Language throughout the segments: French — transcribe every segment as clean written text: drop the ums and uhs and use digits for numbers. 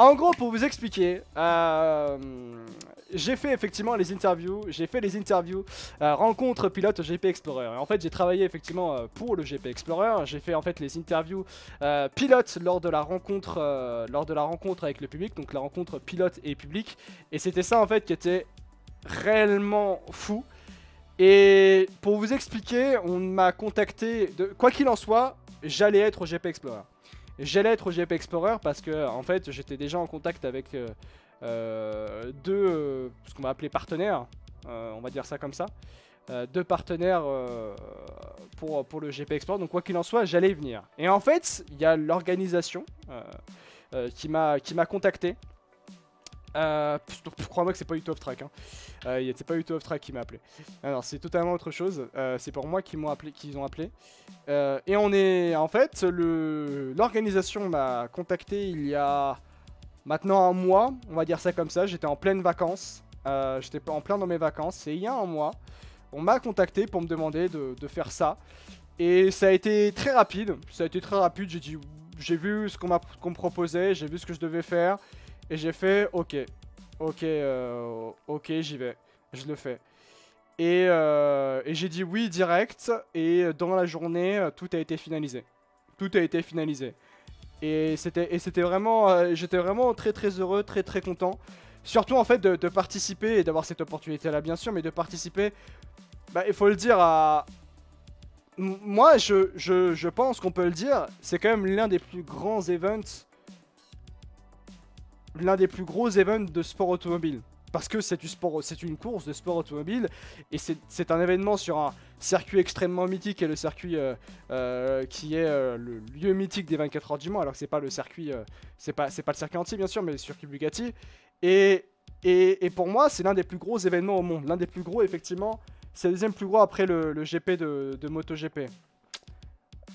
En gros, pour vous expliquer, j'ai fait effectivement les interviews, rencontre pilote au GP Explorer. Et en fait, j'ai travaillé effectivement pour le GP Explorer. J'ai fait en fait les interviews pilote lors de la rencontre avec le public, donc la rencontre pilote et public. Et c'était ça en fait qui était réellement fou. Et pour vous expliquer, on m'a contacté, quoi qu'il en soit, j'allais être au GP Explorer. J'allais être au GP Explorer parce que en fait j'étais déjà en contact avec deux, ce qu'on va appeler partenaires, on va dire ça comme ça, deux partenaires pour le GP Explorer, donc quoi qu'il en soit j'allais venir. Et en fait il y a l'organisation qui m'a contacté. Crois-moi que c'est pas YouTube Off Track, hein. C'est pas YouTube Off Track qui m'a appelé. Alors c'est totalement autre chose. C'est pour moi qu'ils m'ont appelé, qu'ils ont appelé. Et on est en fait l'organisation m'a contacté il y a maintenant un mois, on va dire ça comme ça. J'étais en pleine vacances. J'étais en plein dans mes vacances. Et il y a un mois, on m'a contacté pour me demander de faire ça. Et ça a été très rapide. J'ai vu ce qu'on me proposait, j'ai vu ce que je devais faire. Et j'ai fait ok, j'y vais, je le fais. Et j'ai dit oui direct, et dans la journée, tout a été finalisé. Tout a été finalisé. Et c'était vraiment, j'étais vraiment très heureux, très content. Surtout en fait de participer et d'avoir cette opportunité là bien sûr, mais de participer, bah, il faut le dire à... Moi je pense qu'on peut le dire, c'est quand même l'un des plus grands events. L'un des plus gros events de sport automobile. Parce que c'est du sport, c'est une course de sport automobile. Et c'est un événement sur un circuit extrêmement mythique. Et le circuit qui est le lieu mythique des 24 heures du Mans. Alors que c'est pas le circuit, c'est pas le circuit entier bien sûr, mais le circuit Bugatti. Et pour moi c'est l'un des plus gros événements au monde. L'un des plus gros effectivement. C'est le deuxième plus gros après le GP de MotoGP.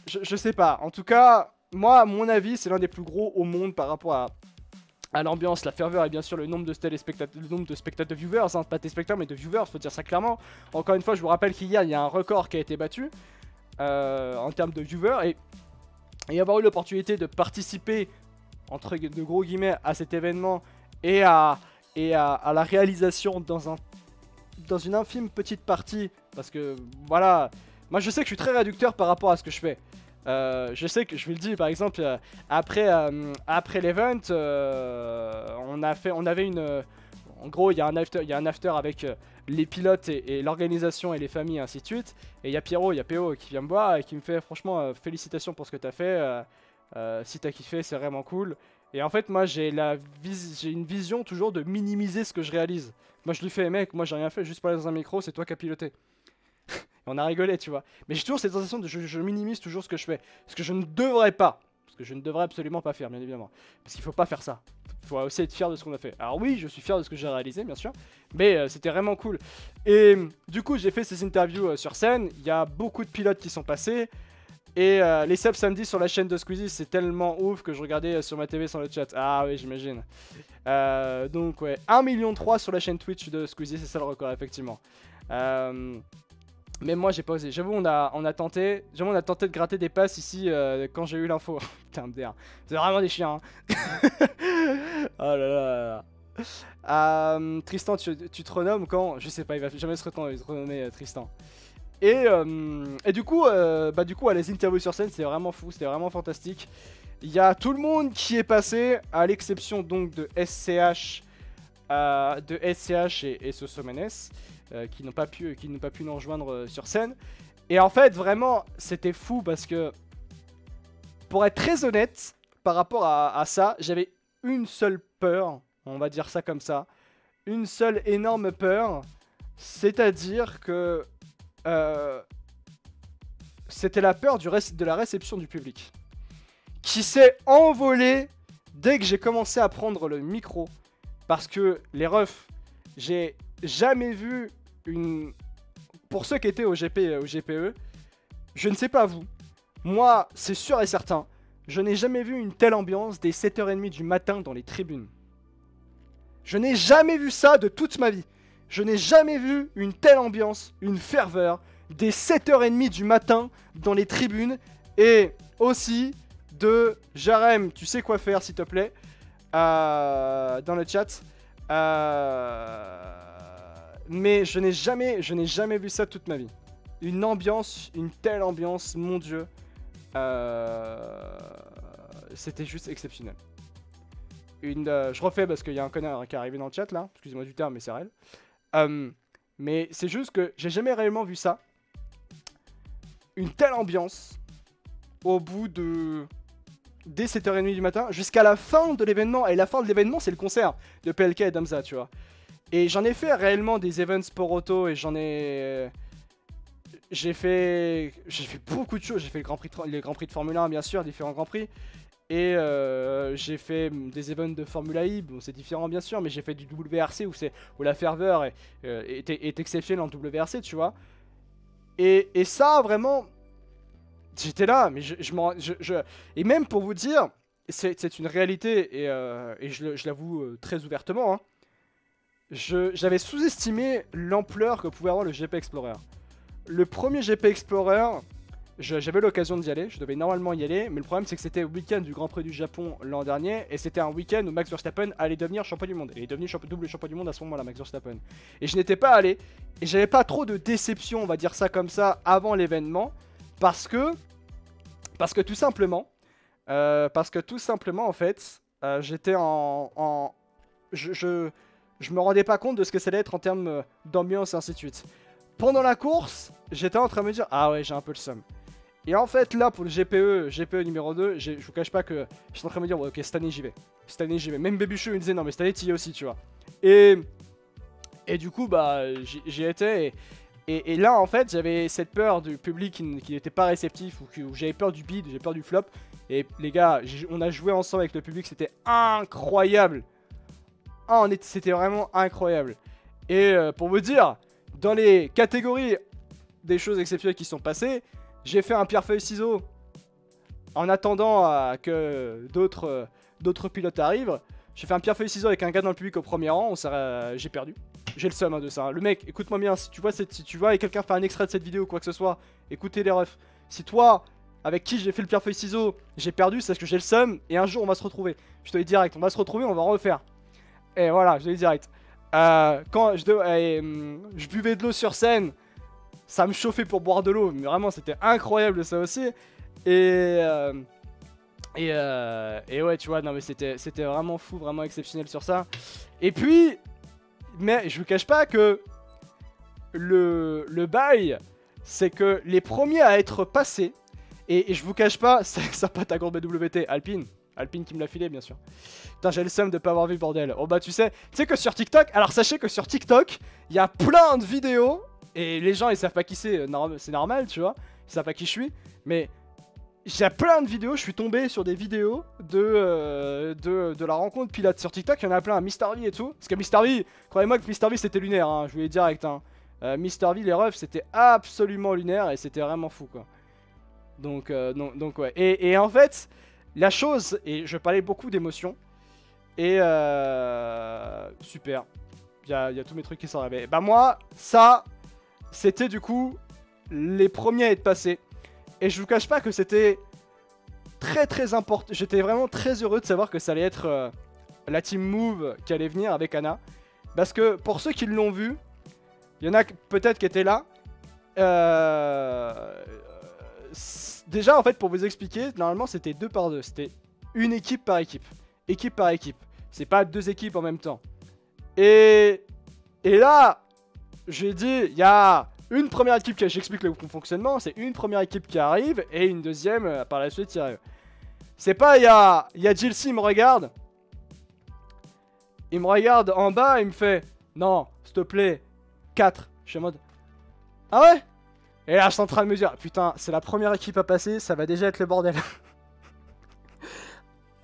Je sais pas. En tout cas, moi à mon avis c'est l'un des plus gros au monde par rapport à l'ambiance, la ferveur et bien sûr le nombre de téléspectateurs, le nombre de spectateurs, de viewers, hein, pas de téléspectateurs mais de viewers, faut dire ça clairement. Encore une fois, je vous rappelle qu'hier il y a un record qui a été battu en termes de viewers et avoir eu l'opportunité de participer entre de gros guillemets à cet événement et à la réalisation dans une infime petite partie, parce que voilà, moi je sais que je suis très réducteur par rapport à ce que je fais. Je sais que je vous le dis par exemple après l'event on avait une en gros il y a un after avec les pilotes et l'organisation et les familles et ainsi de suite, et il y a Pierrot, il y a PO qui vient me voir et qui me fait franchement félicitations pour ce que t'as fait, si t'as kiffé c'est vraiment cool. Et en fait moi j'ai une vision toujours de minimiser ce que je réalise. Moi je lui fais mec, moi j'ai rien fait, juste parler dans un micro, c'est toi qui as piloté. On a rigolé, tu vois. Mais j'ai toujours cette sensation de je minimise toujours ce que je fais. Ce que je ne devrais pas. Ce que je ne devrais absolument pas faire, bien évidemment. Parce qu'il faut pas faire ça. Il faut aussi être fier de ce qu'on a fait. Alors oui, je suis fier de ce que j'ai réalisé, bien sûr. Mais c'était vraiment cool. Et du coup, j'ai fait ces interviews sur scène. Il y a beaucoup de pilotes qui sont passés. Et les subs samedi sur la chaîne de Squeezie, c'est tellement ouf que je regardais sur ma TV sans le chat. Ah oui, j'imagine. Donc ouais, 1,3 million sur la chaîne Twitch de Squeezie, c'est ça le record, effectivement. Mais moi j'ai pas osé, j'avoue on a tenté de gratter des passes ici quand j'ai eu l'info. Putain merde, c'est vraiment des chiens hein. Oh là là là. Tristan tu te renommes quand? Je sais pas, il va jamais se renommer Tristan. Et du coup à les interviews sur scène c'était vraiment fou, c'était vraiment fantastique. Il y a tout le monde qui est passé, à l'exception donc de SCH et Sosomenes. Qui n'ont pas pu nous rejoindre sur scène. Et en fait vraiment c'était fou parce que pour être très honnête par rapport à ça, j'avais une seule peur, on va dire ça comme ça, une seule énorme peur, c'est-à-dire que c'était la peur de la réception du public qui s'est envolée dès que j'ai commencé à prendre le micro, parce que les refs, j'ai jamais vu une... Pour ceux qui étaient au GPE, je ne sais pas vous, moi c'est sûr et certain, je n'ai jamais vu une telle ambiance dès 7h30 du matin dans les tribunes. Je n'ai jamais vu ça de toute ma vie. Je n'ai jamais vu une telle ambiance, une ferveur, dès 7h30 du matin dans les tribunes. Et aussi de Jarem, tu sais quoi faire s'il te plaît. dans le chat. Mais je n'ai jamais vu ça toute ma vie. Une ambiance, une telle ambiance, mon dieu. C'était juste exceptionnel. Je refais parce qu'il y a un connard qui est arrivé dans le chat là. Excusez-moi du terme, mais c'est réel. Mais c'est juste que j'ai jamais réellement vu ça. Une telle ambiance au bout de... Dès 7h30 du matin jusqu'à la fin de l'événement. Et la fin de l'événement, c'est le concert de PLK et Damza, tu vois. Et j'en ai fait réellement des events sport auto et j'en ai... J'ai fait beaucoup de choses. J'ai fait les Grands Prix de Formule 1, bien sûr, différents Grands Prix. Et j'ai fait des events de Formula I, bon, c'est différent bien sûr, mais j'ai fait du WRC où la ferveur est exceptionnelle en WRC, tu vois. Et ça, vraiment, j'étais là, mais et même pour vous dire, c'est une réalité, et je l'avoue très ouvertement, hein, j'avais sous-estimé l'ampleur que pouvait avoir le GP Explorer. Le premier GP Explorer, j'avais l'occasion d'y aller, je devais normalement y aller, mais le problème c'est que c'était le week-end du Grand Prix du Japon l'an dernier, et c'était un week-end où Max Verstappen allait devenir champion du monde. Et il est devenu double champion du monde à ce moment-là, Max Verstappen. Et je n'étais pas allé, et j'avais pas trop de déception, on va dire ça comme ça, avant l'événement, parce que tout simplement, en fait, j'étais je me rendais pas compte de ce que ça allait être en termes d'ambiance et ainsi de suite. Pendant la course, j'étais en train de me dire, ah ouais, j'ai un peu le seum. Et en fait, là, pour le GPE numéro 2, je vous cache pas que je suis en train de me dire, ouais, ok, cette année j'y vais. Cette année j'y vais. Même Babychou me disait, non, mais cette année t'y es aussi, tu vois. Et du coup, bah, j'y étais. Et là, en fait, j'avais cette peur du public qui n'était pas réceptif, ou j'avais peur du bid, j'avais peur du flop. Et les gars, on a joué ensemble avec le public, c'était incroyable. Ah, c'était vraiment incroyable. Et pour vous dire, dans les catégories des choses exceptionnelles qui sont passées, j'ai fait un pierre-feuille-ciseau en attendant que d'autres pilotes arrivent. J'ai fait un pierre-feuille-ciseau avec un gars dans le public au premier rang, j'ai perdu. J'ai le seum hein, de ça. Le mec, écoute-moi bien, si tu vois et quelqu'un fait un extrait de cette vidéo ou quoi que ce soit, écoutez les refs. Si toi, avec qui j'ai fait le pierre-feuille-ciseau, j'ai perdu, c'est parce que j'ai le seum et un jour on va se retrouver. Je te dis direct, on va se retrouver, on va refaire. Et voilà, je te dis direct. Quand je buvais de l'eau sur scène, ça me chauffait pour boire de l'eau, mais vraiment c'était incroyable ça aussi. Et ouais, tu vois, non mais c'était vraiment fou, vraiment exceptionnel sur ça. Et puis, mais je vous cache pas que le bail, c'est que les premiers à être passés, et je vous cache pas, ça pas ta gourde BWT, Alpine qui me l'a filé, bien sûr. Putain, j'ai le seum de pas avoir vu, bordel. Oh bah, tu sais que sur TikTok, alors sachez que sur TikTok, il y a plein de vidéos, et les gens, ils savent pas qui c'est normal, tu vois. Ils savent pas qui je suis, mais il y a plein de vidéos, je suis tombé sur des vidéos de la rencontre pilote sur TikTok, il y en a plein, MrV et tout. Parce que MrV, croyez-moi que MrV c'était lunaire, hein, je vous l'ai direct. Hein. MrV, les refs, c'était absolument lunaire, et c'était vraiment fou, quoi. Donc ouais. Et en fait... La chose, et je parlais beaucoup d'émotions, et super, il y a tous mes trucs qui sont arrivés. Bah moi, ça, c'était du coup les premiers à être passés. Et je vous cache pas que c'était très important, j'étais vraiment très heureux de savoir que ça allait être la team Move qui allait venir avec Anna. Parce que pour ceux qui l'ont vu, il y en a peut-être qui étaient là. Déjà, en fait, pour vous expliquer, normalement, c'était 2 par 2. C'était une équipe par équipe. Équipe par équipe. C'est pas 2 équipes en même temps. Et là, j'ai dit, il y a une première équipe qui... J'explique le fonctionnement. C'est une première équipe qui arrive et une deuxième par la suite qui arrive. C'est pas, il y a Jilcy, il me regarde. Il me regarde en bas, il me fait, non, s'il te plaît, 4. Je suis en mode, ah ouais? Et là, je suis en train de me dire, putain, c'est la première équipe à passer, ça va déjà être le bordel.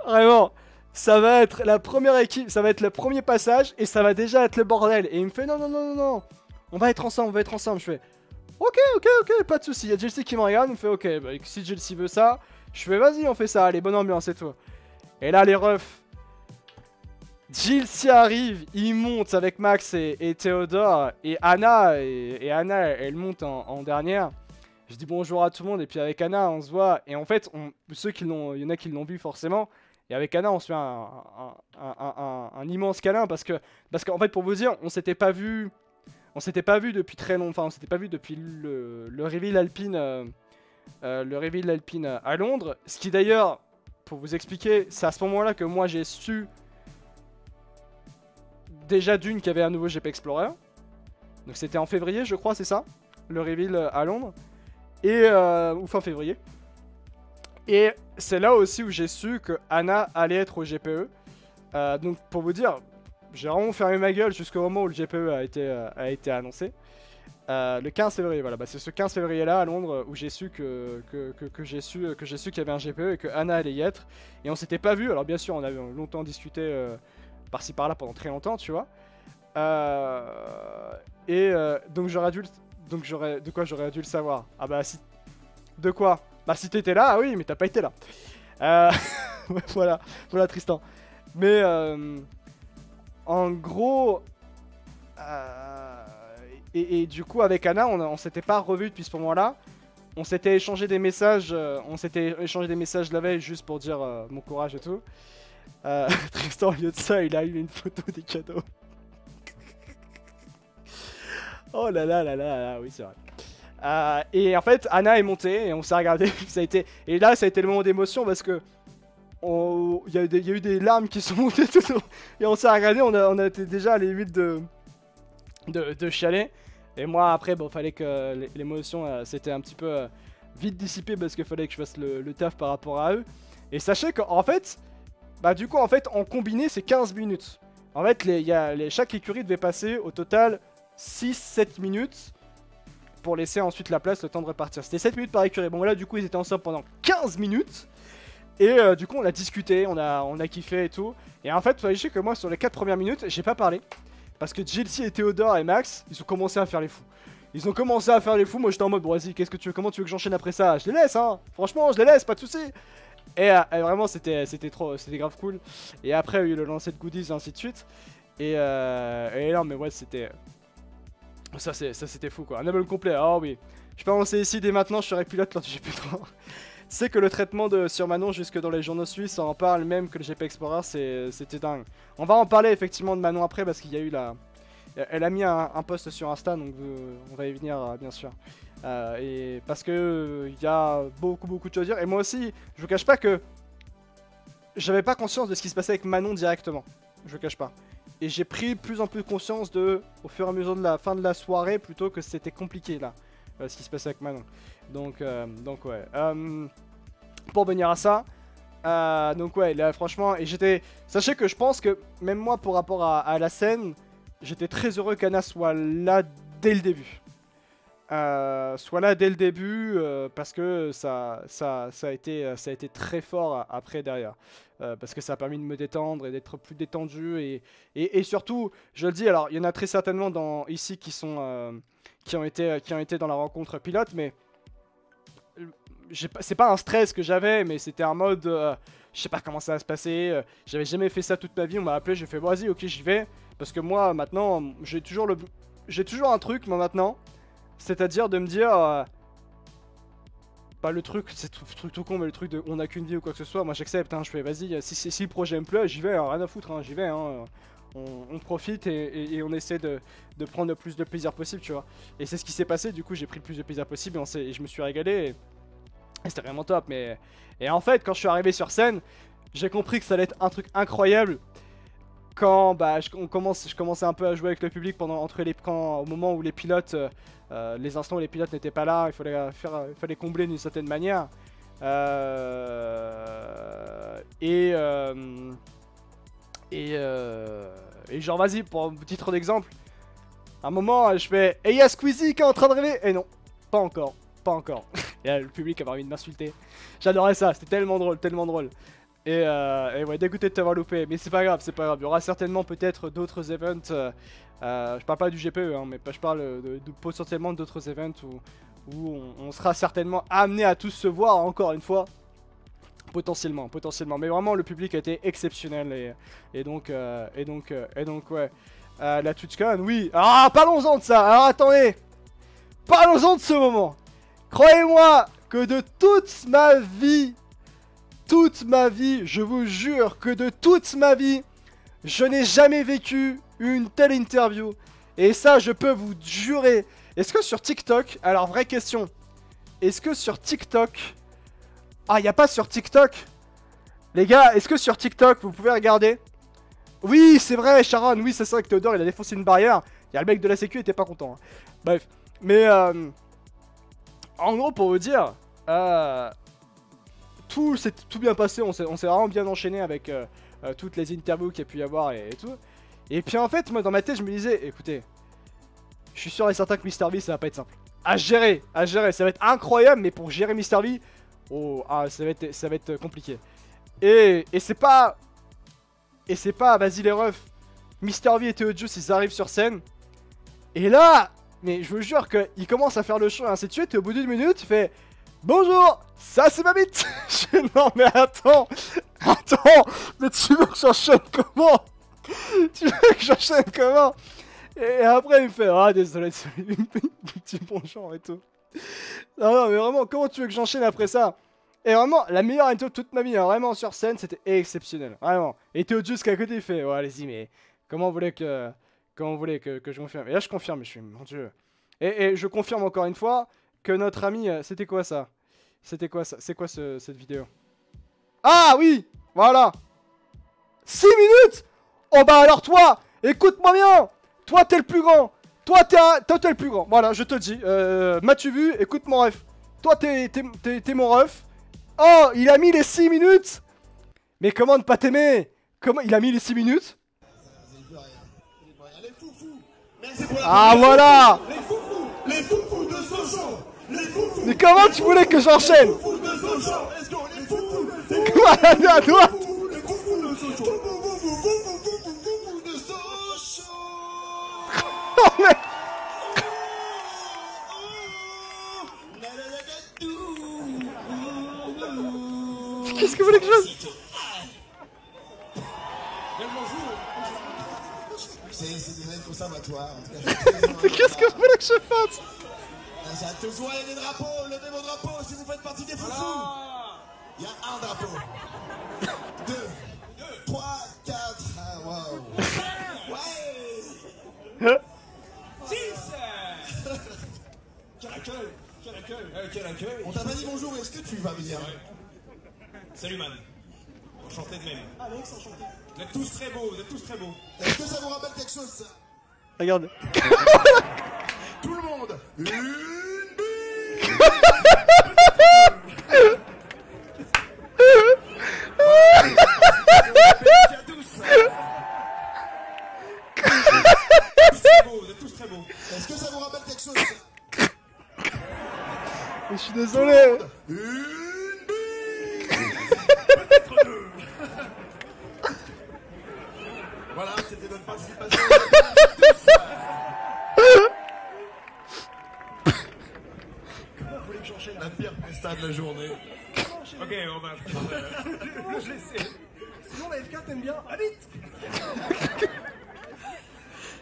Vraiment, ça va être la première équipe, ça va être le premier passage, et ça va déjà être le bordel. Et il me fait, non, on va être ensemble, Je fais, ok, pas de soucis. Il y a Jilcy qui me regarde, il me fait, ok, bah, si Jilcy veut ça, je fais, vas-y, on fait ça, allez, bonne ambiance et tout. Et là, les refs, Jilcy arrive, il monte avec Max et Théodore, et Anna, elle monte en dernière. Je dis bonjour à tout le monde, et puis avec Anna, on se voit, et en fait, il y en a qui l'ont vu forcément, Et avec Anna, on se fait un immense câlin parce qu'en fait, pour vous dire, on s'était pas vu depuis très longtemps. Enfin, on s'était pas vu depuis le reveal Alpine, à Londres. Ce qui d'ailleurs, pour vous expliquer, c'est à ce moment-là que moi j'ai su déjà d'une qu'il y avait un nouveau GP Explorer. Donc c'était en février, je crois, c'est ça, le reveal à Londres, et ou fin février. Et c'est là aussi où j'ai su que Anna allait être au GPE. Donc pour vous dire, j'ai vraiment fermé ma gueule jusqu'au moment où le GPE a été annoncé. Le 15 février, voilà, bah, c'est ce 15 février là à Londres où j'ai su que j'ai su qu'il y avait un GPE et que Anna allait y être. Et on s'était pas vu, alors bien sûr on avait longtemps discuté par-ci par-là pendant très longtemps, tu vois. Donc j'aurais dû, de quoi j'aurais dû le savoir. Ah bah si, de quoi? Bah si t'étais là, ah oui, mais t'as pas été là. Voilà Tristan. Mais en gros, et du coup avec Anna, on s'était pas revu depuis ce moment-là. On s'était échangé des messages, la veille juste pour dire mon courage et tout. Tristan, au lieu de ça, il a eu une photo des cadeaux. Oh là là là là, oui c'est vrai. Et en fait, Anna est montée et on s'est regardé. Et là, ça a été le moment d'émotion parce que il y a eu des larmes qui sont montées tout le long. Et on s'est regardé, on a été déjà à la limite de chialer. Et moi, après, bon, fallait que l'émotion s'était un petit peu vite dissipée parce qu'il fallait que je fasse le taf par rapport à eux. Et sachez qu'en fait, bah du coup, en combiné, c'est 15 minutes. En fait, chaque écurie devait passer au total 6-7 minutes pour laisser ensuite la place, le temps de repartir. C'était 7 minutes par écurie. Bon là du coup ils étaient ensemble pendant 15 minutes. Et du coup on a discuté, on a kiffé et tout. Et en fait sachez que moi sur les 4 premières minutes j'ai pas parlé. Parce que JLC et Théodore et Max ils ont commencé à faire les fous. Moi j'étais en mode bon vas-y comment tu veux que j'enchaîne après ça? Je les laisse hein. Franchement je les laisse, pas de soucis. Et vraiment c'était grave cool. Et après il y a eu le lancer de goodies et ainsi de suite. Et non mais ouais c'était... Ça c'était fou quoi, un album complet, oh oui. Je peux avancer ici dès maintenant, je serai pilote lors du GP3. C'est que le traitement sur Manon jusque dans les journaux suisses, on en parle même que le GP Explorer, c'était dingue. On va en parler effectivement de Manon après parce qu'il y a eu elle a mis un post sur Insta, donc on va y venir bien sûr. Et parce que il y a beaucoup de choses à dire. Et moi aussi, je vous cache pas que j'avais pas conscience de ce qui se passait avec Manon directement. Je vous cache pas. Et j'ai pris plus en plus conscience au fur et à mesure de la fin de la soirée, plutôt que c'était compliqué là, ce qui se passait avec Manon. Donc ouais. Pour venir à ça, donc ouais, là franchement, et sachez que je pense que même moi, pour rapport à la scène, j'étais très heureux qu'Anna soit là dès le début. Parce que ça a été très fort après derrière. Parce que ça a permis de me détendre et d'être plus détendu et surtout, je le dis, alors il y en a très certainement ici qui ont été dans la rencontre pilote, mais c'est pas un stress que j'avais, mais c'était un mode, je sais pas comment ça va se passer, j'avais jamais fait ça toute ma vie, on m'a appelé, j'ai fait vas-y, ok j'y vais, parce que moi maintenant j'ai toujours un truc moi maintenant, c'est-à-dire de me dire bah le truc, c'est tout con, mais le truc de on a qu'une vie ou quoi que ce soit, moi j'accepte, hein, je fais vas-y, si le projet me plaît, j'y vais, hein, rien à foutre, hein, j'y vais, hein, on profite et on essaie de prendre le plus de plaisir possible, tu vois. Et c'est ce qui s'est passé, du coup j'ai pris le plus de plaisir possible et je me suis régalé et c'était vraiment top. Et en fait, quand je suis arrivé sur scène, j'ai compris que ça allait être un truc incroyable. Quand je commençais un peu à jouer avec le public au moment où les pilotes, les instants où les pilotes n'étaient pas là, il fallait combler d'une certaine manière. Et genre vas-y, pour un titre d'exemple, à un moment je fais « Et y'a Squeezie qui est en train d'arriver !» Et non, pas encore. Et là, le public avait envie de m'insulter. J'adorais ça, c'était tellement drôle. Et ouais, dégoûté de t'avoir loupé, mais c'est pas grave. Il y aura certainement peut-être d'autres events. Je parle pas du GPE, hein, mais je parle de potentiellement d'autres events où on sera certainement amené à tous se voir encore une fois. Potentiellement. Mais vraiment, le public a été exceptionnel et donc ouais. La TwitchCon, oui. Ah, parlons-en de ça. Alors attendez, parlons-en de ce moment. Croyez-moi que de toute ma vie, toute ma vie, je vous jure que de toute ma vie, je n'ai jamais vécu une telle interview. Et ça, je peux vous jurer. Est-ce que sur TikTok, alors vraie question, est-ce que sur TikTok... Ah, il n'y a pas sur TikTok? Les gars, est-ce que sur TikTok, vous pouvez regarder? Oui, c'est vrai, Sharon, oui, c'est vrai que Théodore, il a défoncé une barrière. Il y a le mec de la sécu, il était pas content. Hein. Bref, mais en gros, pour vous dire, tout s'est tout bien passé, on s'est vraiment bien enchaîné avec toutes les interviews qu'il y a pu y avoir et tout. Et puis en fait, moi, dans ma tête, je me disais, écoutez, je suis sûr et certain que MrV, ça va pas être simple. À gérer, ça va être incroyable, mais pour gérer MrV, oh, ça va être compliqué. Et c'est pas... vas-y les refs, MrV et Théodore, ils arrivent sur scène. Et là, mais je vous jure qu'il commence à faire le show et ainsi de suite. Et au bout d'une minute, il fait bonjour, ça c'est ma bite. Non mais attends, mais tu veux que j'enchaîne comment? Tu veux que j'enchaîne comment? Et après il me fait ah désolé, petit bonjour et tout. Non mais vraiment, comment tu veux que j'enchaîne après ça? Et vraiment, la meilleure intro de toute ma vie, hein, vraiment sur scène, c'était exceptionnel, vraiment. Et Théodore qui à côté, il fait, ouais, allez-y, mais comment vous voulez que je confirme? Et là, je confirme, je suis, mon dieu. Et je confirme encore une fois que notre ami, c'était quoi ça? C'était quoi ça? C'est quoi cette vidéo? Ah oui, voilà. 6 minutes. Oh bah alors toi, écoute-moi bien. Toi, t'es le plus grand. Toi, t'es le plus grand. Voilà, je te dis. M'as-tu vu? Écoute mon ref. Toi, t'es mon ref. Oh, il a mis les 6 minutes. Mais comment ne pas t'aimer? Comment il a mis les 6 minutes? Ah voilà. Les foufous de Sochaux. Mais comment tu voulais que j'enchaîne? Quoi, à toi? Oh mais... Qu'est-ce que vous voulez que je fasse? C'est des aides conservatoires. Qu'est-ce que vous voulez que je fasse? Ça te voit, il y a des drapeaux. Levez vos drapeaux si vous faites partie des foufous. Il y a un drapeau. 2, 3, 4. Ah, waouh. Ouais. 6. Quel accueil. On t'a pas dit bonjour, est-ce que tu vas bien? Salut man. Enchanté de même. Alex, enchanté. Vous êtes tous très beaux, Est-ce que ça vous rappelle quelque chose, ça? Regarde. Tout le monde. Une bille. Vous êtes tous très beaux. Est-ce que ça vous rappelle quelque chose, ça? Je suis désolé. Une bille. Peut-être 2. Voilà, c'était notre participation. Comment vous voulez que j'enchaîne la pire presta de la journée? Ok, on va. Je sais. Sinon, la F4 t'aime bien? Ah, vite.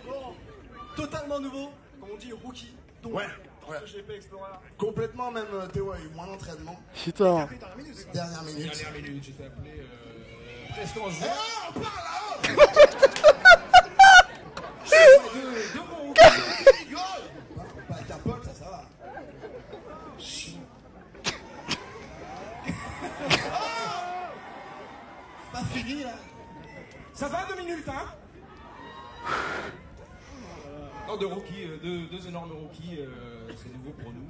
Bon, totalement nouveau, comme on dit, rookie. Donc, Ouais. GP Explorer. Complètement, même Théo a eu moins d'entraînement. Putain. Dernière minute. Dernière minute, j'étais appelé presque en juin. Oh, on parle là-haut. De mon rookie. Bah, avec un pote, ça va. Chiant. C'est pas fini, là. Ça va 2 minutes, hein? Non, deux rookies, deux énormes rookies, c'est nouveau pour nous.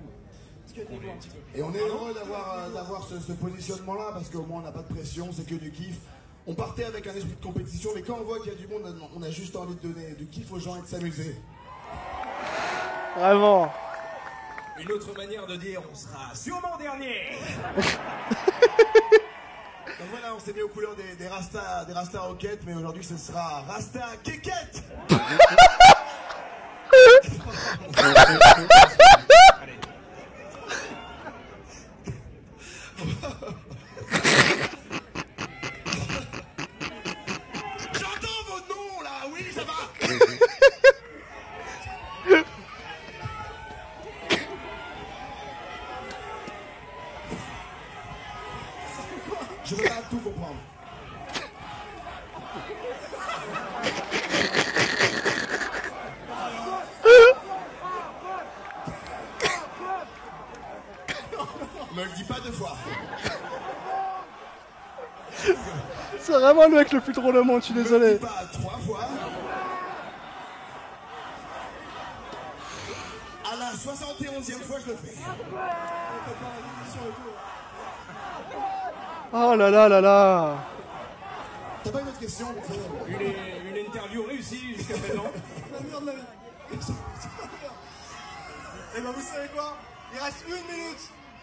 Et on est heureux d'avoir ce positionnement-là, parce qu'au moins on n'a pas de pression, c'est que du kiff. On partait avec un esprit de compétition, mais quand on voit qu'il y a du monde, on a juste envie de donner du kiff aux gens et de s'amuser. Vraiment. Une autre manière de dire, on sera sûrement dernier. Donc voilà, on s'est mis aux couleurs des Rasta Rocket, mais aujourd'hui ce sera Rasta Keket. J'entends votre nom là, oui ça va. Je veux pas Me le dis pas deux fois. C'est vraiment le mec le plus drôle au monde, je suis Me le désolé. dis pas trois fois. À la 71e fois, je le fais. Oh là là là là. T'as pas une autre question? Une interview réussie jusqu'à présent. La merde, la merde. Et ben vous savez quoi? Il reste 1 minute.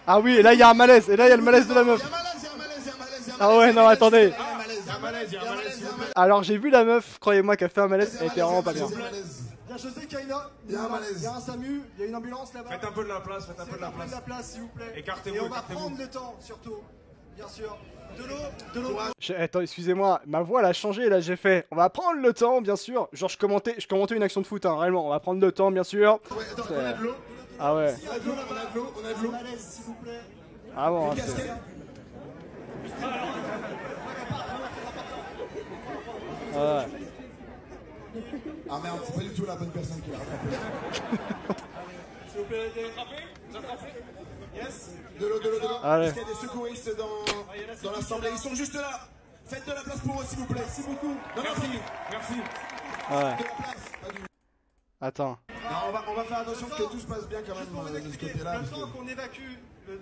Ah oui, et là il y a un malaise, et là il y a le malaise de la meuf. Il y a malaise, il y a malaise, il y a malaise, il y a Ah ouais, non, attendez. Il y a malaise, il y a malaise, il y a malaise, il y a malaise. Alors j'ai vu la meuf, croyez-moi, qui a fait un malaise, elle était vraiment pas bien. Il y a malaise. Il y a José Kaina, Il y a un malaise. il y a un SAMU, il y a une ambulance là-bas. Faites un peu de la place, faites un peu de la Prenez place. la place s'il vous plaît. Écartez-vous, Et on va écartez-vous. prendre le temps surtout, bien sûr. De l'eau. Attends, excusez-moi, ma voix elle a changé, là j'ai fait. On va prendre le temps, bien sûr. Genre je commentais une action de foot, hein, réellement. On va prendre le temps, bien sûr. Ouais, attends, on a de l'eau. Ah ouais. On a de l'eau, on a de l'eau, on a de l'eau. Malaise s'il vous plaît. Ah bon, hein, Une c'est- casquette. ouais. Ah merde, c'est pas du tout la bonne personne qui l'a rattrapé. S'il vous plaît, Vous attrapez? yes. De l'eau, de l'eau, de l'eau. Allez. Est-ce qu'il y a des secouristes dans l'assemblée? Ils sont juste là. Faites de la place pour eux, s'il vous plaît. Merci beaucoup. Non, Merci, merci. Ouais. de la place. Pas du- Attends. Non, on va faire attention que tout se passe bien quand Juste pour vous même de ce expliquer, côté-là. le parce temps que- qu'on évacue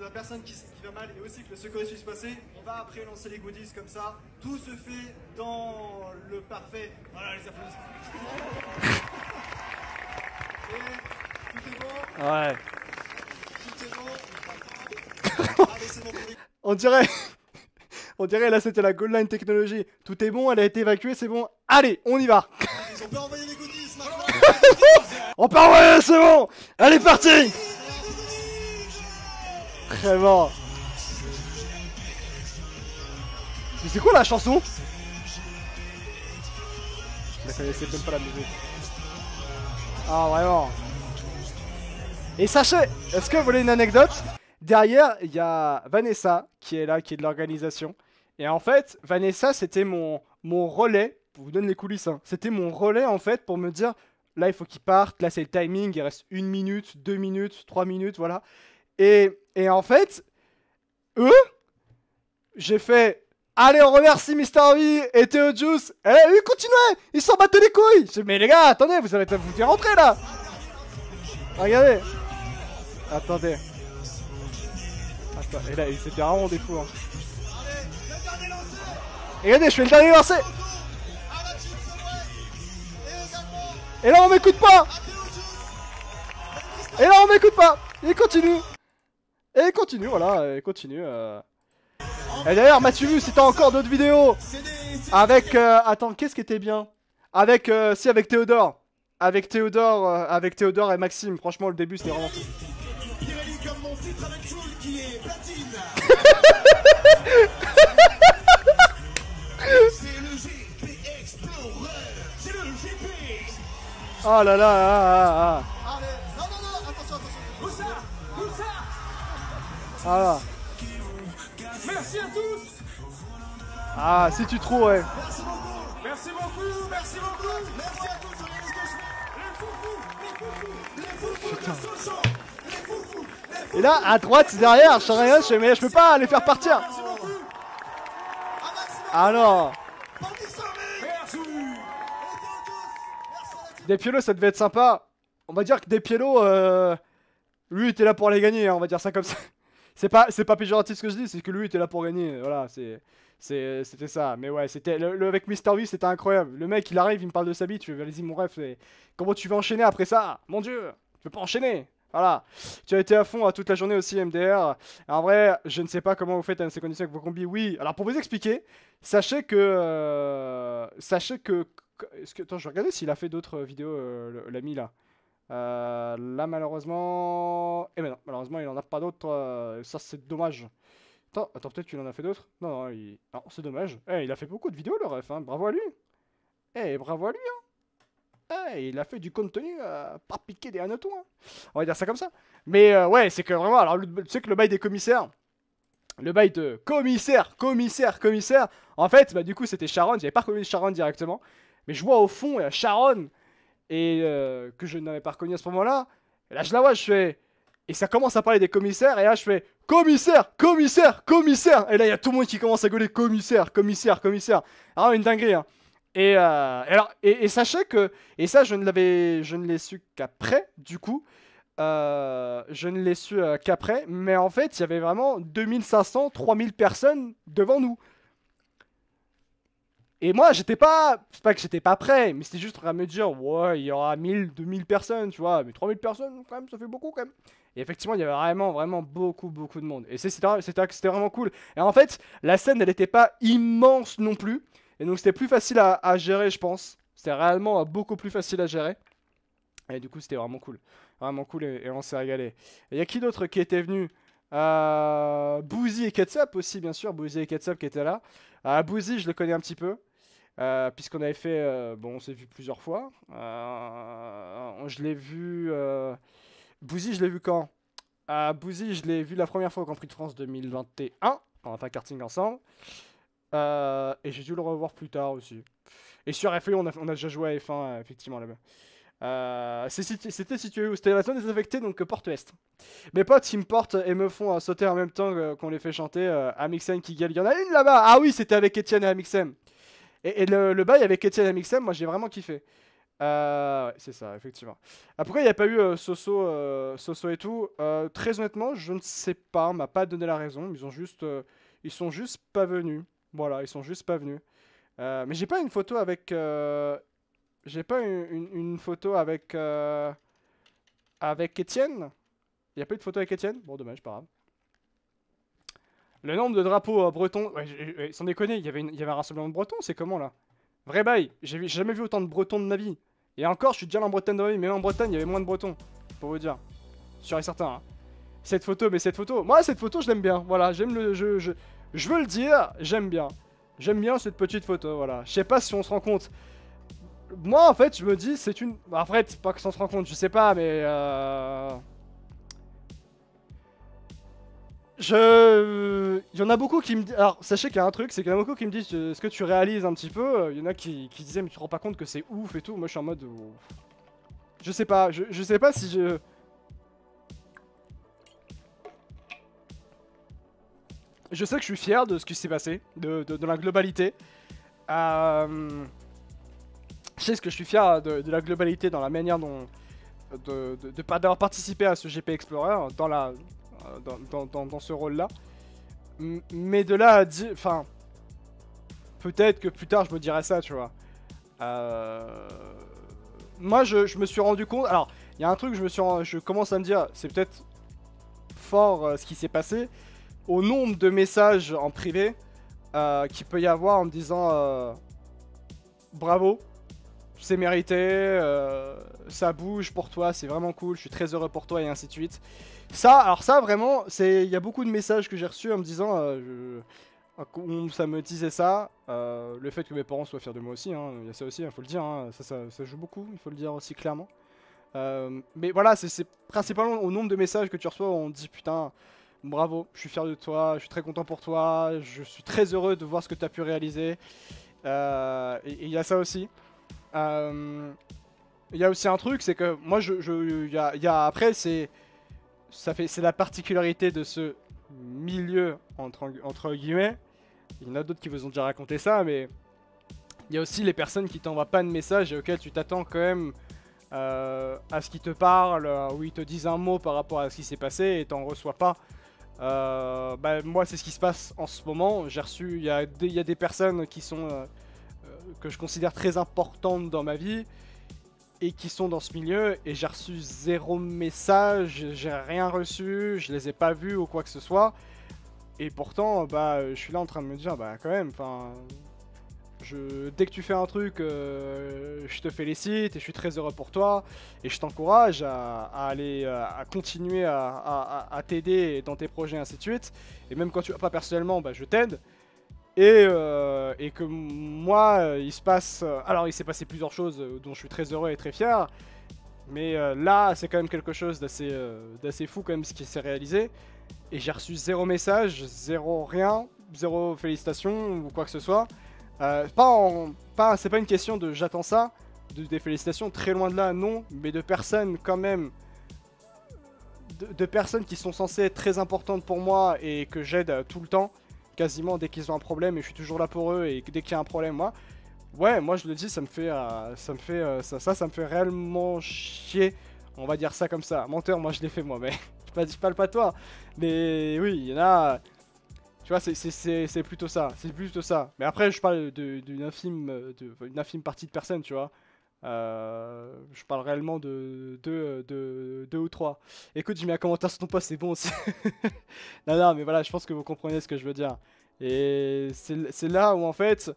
la personne qui va mal et aussi que le secours puisse passer, on va après lancer les goodies comme ça. Tout se fait dans le parfait. Voilà les applaudissements. Et tout est bon, Ouais. tout est bon. Allez, c'est bon pour les- On dirait. On dirait là c'était la Gold Line Technology. Tout est bon, elle a été évacuée, c'est bon. Allez, on y va. On peut envoyer les goodies maintenant. On part, ouais, c'est bon. Allez, parti. Très bon. Mais c'est quoi la chanson? Je la connaissais même pas la musique. Ah, vraiment. Et sachez, est-ce que vous voulez une anecdote? Derrière, il y a Vanessa qui est là, qui est de l'organisation. Et en fait, Vanessa, c'était mon relais. Je vous donne les coulisses. Hein. C'était mon relais en fait pour me dire là, il faut qu'il parte. Là, c'est le timing. Il reste 1 minute, 2 minutes, 3 minutes, voilà. Et en fait, eux, j'ai fait allez, on remercie Mister V et Théo Juice. Eh, eux, continuez. Ils s'en battent les couilles. J'ai dit, mais les gars, attendez, vous allez vous faire rentrer là. Regardez. Attendez. Attends, et là, c'était vraiment des fous. Hein. Et regardez, je fais le dernier lancer. Et là, on m'écoute pas. Et là, on m'écoute pas. Il continue. Et il continue, voilà, il continue. Et d'ailleurs, Mathieu, si t'as encore d'autres vidéos avec... attends, qu'est-ce qui était bien? Avec, si, avec Théodore. Avec Théodore et Maxime. Franchement, le début, c'était vraiment fou. Pirelli comme mon filtre avec Joule qui est platine. C'est le GP Explorer. C'est le GP. Oh là là, ah. Allez, non, attention. Où ça? Où ça? Ah, Merci à tous. ah, si tu trouves, ouais. Merci beaucoup, merci beaucoup. Merci à tous, regardez ce que je fais. Et là, à droite, derrière, je sais rien, je fais, mais je peux pas les faire partir. Ah non. Merci. Despiello, ça devait être sympa. On va dire que Despiello, lui était là pour les gagner, hein, on va dire ça comme ça. C'est pas péjoratif ce que je dis, c'est que lui était là pour gagner. Voilà, c'était ça. Mais ouais, c'était avec Mister V, c'était incroyable. Le mec, il arrive, il me parle de sa bite, tu fais, allez-y mon ref, comment tu vas enchaîner après ça? Mon Dieu, tu peux pas enchaîner. Voilà. Tu as été à fond toute la journée aussi, MDR. En vrai, je ne sais pas comment vous faites dans ces conditions avec vos combis. Oui, alors pour vous expliquer, sachez que... Attends, je vais regarder s'il a fait d'autres vidéos, l'ami là. Là, malheureusement... Eh ben non, malheureusement, il en a pas d'autres. Ça, c'est dommage. Attends, peut-être qu'il en a fait d'autres. Non, non, c'est dommage. Eh, il a fait beaucoup de vidéos, le ref. Hein. Bravo à lui. Eh, bravo à lui. Hein. Eh, il a fait du contenu pas piqué des hannetons. Hein. On va dire ça comme ça. Mais ouais, c'est que vraiment... Alors, tu sais que le bail des commissaires... Le bail de commissaire. En fait, bah, du coup, c'était Sharon. J'avais pas reconnu Sharon directement. Mais je vois au fond, il y a Sharon, et que je n'avais pas reconnu à ce moment-là. Et là, je la vois, je fais... Et ça commence à parler des commissaires, et là, je fais... Commissaire, commissaire, commissaire. Et là, il y a tout le monde qui commence à gueuler commissaire, commissaire, commissaire. Ah, une dinguerie, hein. Et sachez que... Et ça, je ne l'ai su qu'après, du coup. Je ne l'ai su qu'après. Mais en fait, il y avait vraiment 2500, 3000 personnes devant nous. Et moi, j'étais pas... C'est pas que j'étais pas prêt, mais c'était juste à me dire, ouais, il y aura 1000, 2000 personnes, tu vois. Mais 3000 personnes, quand même, ça fait beaucoup, quand même. Et effectivement, il y avait vraiment beaucoup de monde. Et c'était vraiment cool. Et en fait, la scène, elle était pas immense non plus. Et donc, c'était plus facile à gérer, je pense. C'était réellement beaucoup plus facile à gérer. Et du coup, c'était vraiment cool. Vraiment cool et on s'est régalé. Et il y a qui d'autre qui était venu Boozy et Ketchup aussi, bien sûr. Boozy et Ketchup qui étaient là. Boozy, je le connais un petit peu. Puisqu'on avait fait... bon, on s'est vu plusieurs fois. Je l'ai vu... Boozy, je l'ai vu quand Boozy, je l'ai vu la première fois au Grand Prix de France 2021. On a fait un karting ensemble. Et j'ai dû le revoir plus tard aussi. Et sur F1, on a déjà joué à F1, effectivement, là-bas. C'était situé où? C'était la zone désaffectée, donc porte ouest. Mes potes, ils me portent et me font sauter en même temps qu'on les fait chanter. Amixem qui gueule. Il y en a une là-bas. Ah oui, c'était avec Etienne et Amixem. Et le bail avec Etienne et Amixem, moi j'ai vraiment kiffé. Ouais, c'est ça, effectivement. Après, il n'y a pas eu Soso et tout. Très honnêtement, je ne sais pas. On m'a pas donné la raison. Ils sont juste pas venus. Voilà, ils sont juste pas venus. Mais j'ai pas une photo avec... J'ai pas une photo avec... avec Etienne. Il n'y a pas eu de photo avec Etienne. Bon, dommage, pas grave. Le nombre de drapeaux bretons... Ouais, sans déconner, il y avait un rassemblement de bretons. C'est comment, là? Vrai bail. J'ai jamais vu autant de bretons de ma vie. Et encore, je suis déjà allé en Bretagne de ma vie. Mais même en Bretagne, il y avait moins de bretons. Pour vous dire. Sûr et certain. Hein. Cette photo, moi, cette photo, je l'aime bien. Voilà, je veux le dire, j'aime bien. J'aime bien cette petite photo, voilà. Je sais pas si on se rend compte. Moi, en fait, je me dis, c'est une... Après, c'est pas que ça se rend compte, je sais pas, mais... Il y en a beaucoup qui me disent... Alors, sachez qu'il y a un truc, c'est qu'il y en a beaucoup qui me disent, est-ce que tu réalises un petit peu? Il y en a qui disaient, mais tu te rends pas compte que c'est ouf et tout. Moi, je suis en mode... Je sais pas, je sais pas si je... Je sais que je suis fier de ce qui s'est passé, de la globalité. Je sais que je suis fier de la globalité dans la manière dont... d'avoir participé à ce GP Explorer dans ce rôle-là. Mais de là à dire... Enfin... Peut-être que plus tard je me dirais ça, tu vois. Moi, je me suis rendu compte... Alors, il y a un truc, je commence à me dire, c'est peut-être fort ce qui s'est passé. Au nombre de messages en privé qu'il peut y avoir en me disant bravo, c'est mérité, ça bouge pour toi, c'est vraiment cool, je suis très heureux pour toi et ainsi de suite. Alors ça vraiment, il y a beaucoup de messages que j'ai reçus en me disant, ça me disait ça, le fait que mes parents soient fiers de moi aussi, hein, il y a ça aussi, il faut le dire, hein, ça joue beaucoup, il faut le dire aussi clairement. Mais voilà, c'est principalement au nombre de messages que tu reçois où on te dit putain... Bravo, je suis fier de toi, je suis très content pour toi, je suis très heureux de voir ce que tu as pu réaliser. Et il y a ça aussi. Il y a aussi un truc, c'est que moi, après, c'est la particularité de ce milieu, entre guillemets. Il y en a d'autres qui vous ont déjà raconté ça, mais il y a aussi les personnes qui t'envoient pas de message et auxquelles tu t'attends quand même à ce qu'ils te parlent, où ils te disent un mot par rapport à ce qui s'est passé et t'en reçois pas. Moi c'est ce qui se passe en ce moment. J'ai reçu, il y a des personnes qui sont que je considère très importantes dans ma vie et qui sont dans ce milieu, et j'ai reçu 0 message, j'ai rien reçu, je les ai pas vus ou quoi que ce soit, et pourtant je suis là en train de me dire quand même, enfin dès que tu fais un truc, je te félicite et je suis très heureux pour toi et je t'encourage à continuer à t'aider dans tes projets, ainsi de suite. Et même quand tu vas pas personnellement, je t'aide. Et que moi, il s'est passé plusieurs choses dont je suis très heureux et très fier. Mais là, c'est quand même quelque chose d'assez fou quand même ce qui s'est réalisé. Et j'ai reçu 0 message, 0 rien, 0 félicitations ou quoi que ce soit. C'est pas une question de j'attends ça, des félicitations, très loin de là, non, mais de personnes quand même, de personnes qui sont censées être très importantes pour moi et que j'aide tout le temps, quasiment dès qu'ils ont un problème et je suis toujours là pour eux et dès qu'il y a un problème, moi je le dis, ça me fait réellement chier, on va dire ça comme ça. Menteur, moi je l'ai fait moi, mais je parle pas de toi, mais oui, il y en a. Tu vois, c'est plutôt ça, Mais après, je parle d'une infime partie de personnes, tu vois. Je parle réellement de deux ou trois. Écoute, j'ai mis un commentaire sur ton post, c'est bon aussi. Non, mais voilà, je pense que vous comprenez ce que je veux dire. Et c'est là où, en fait,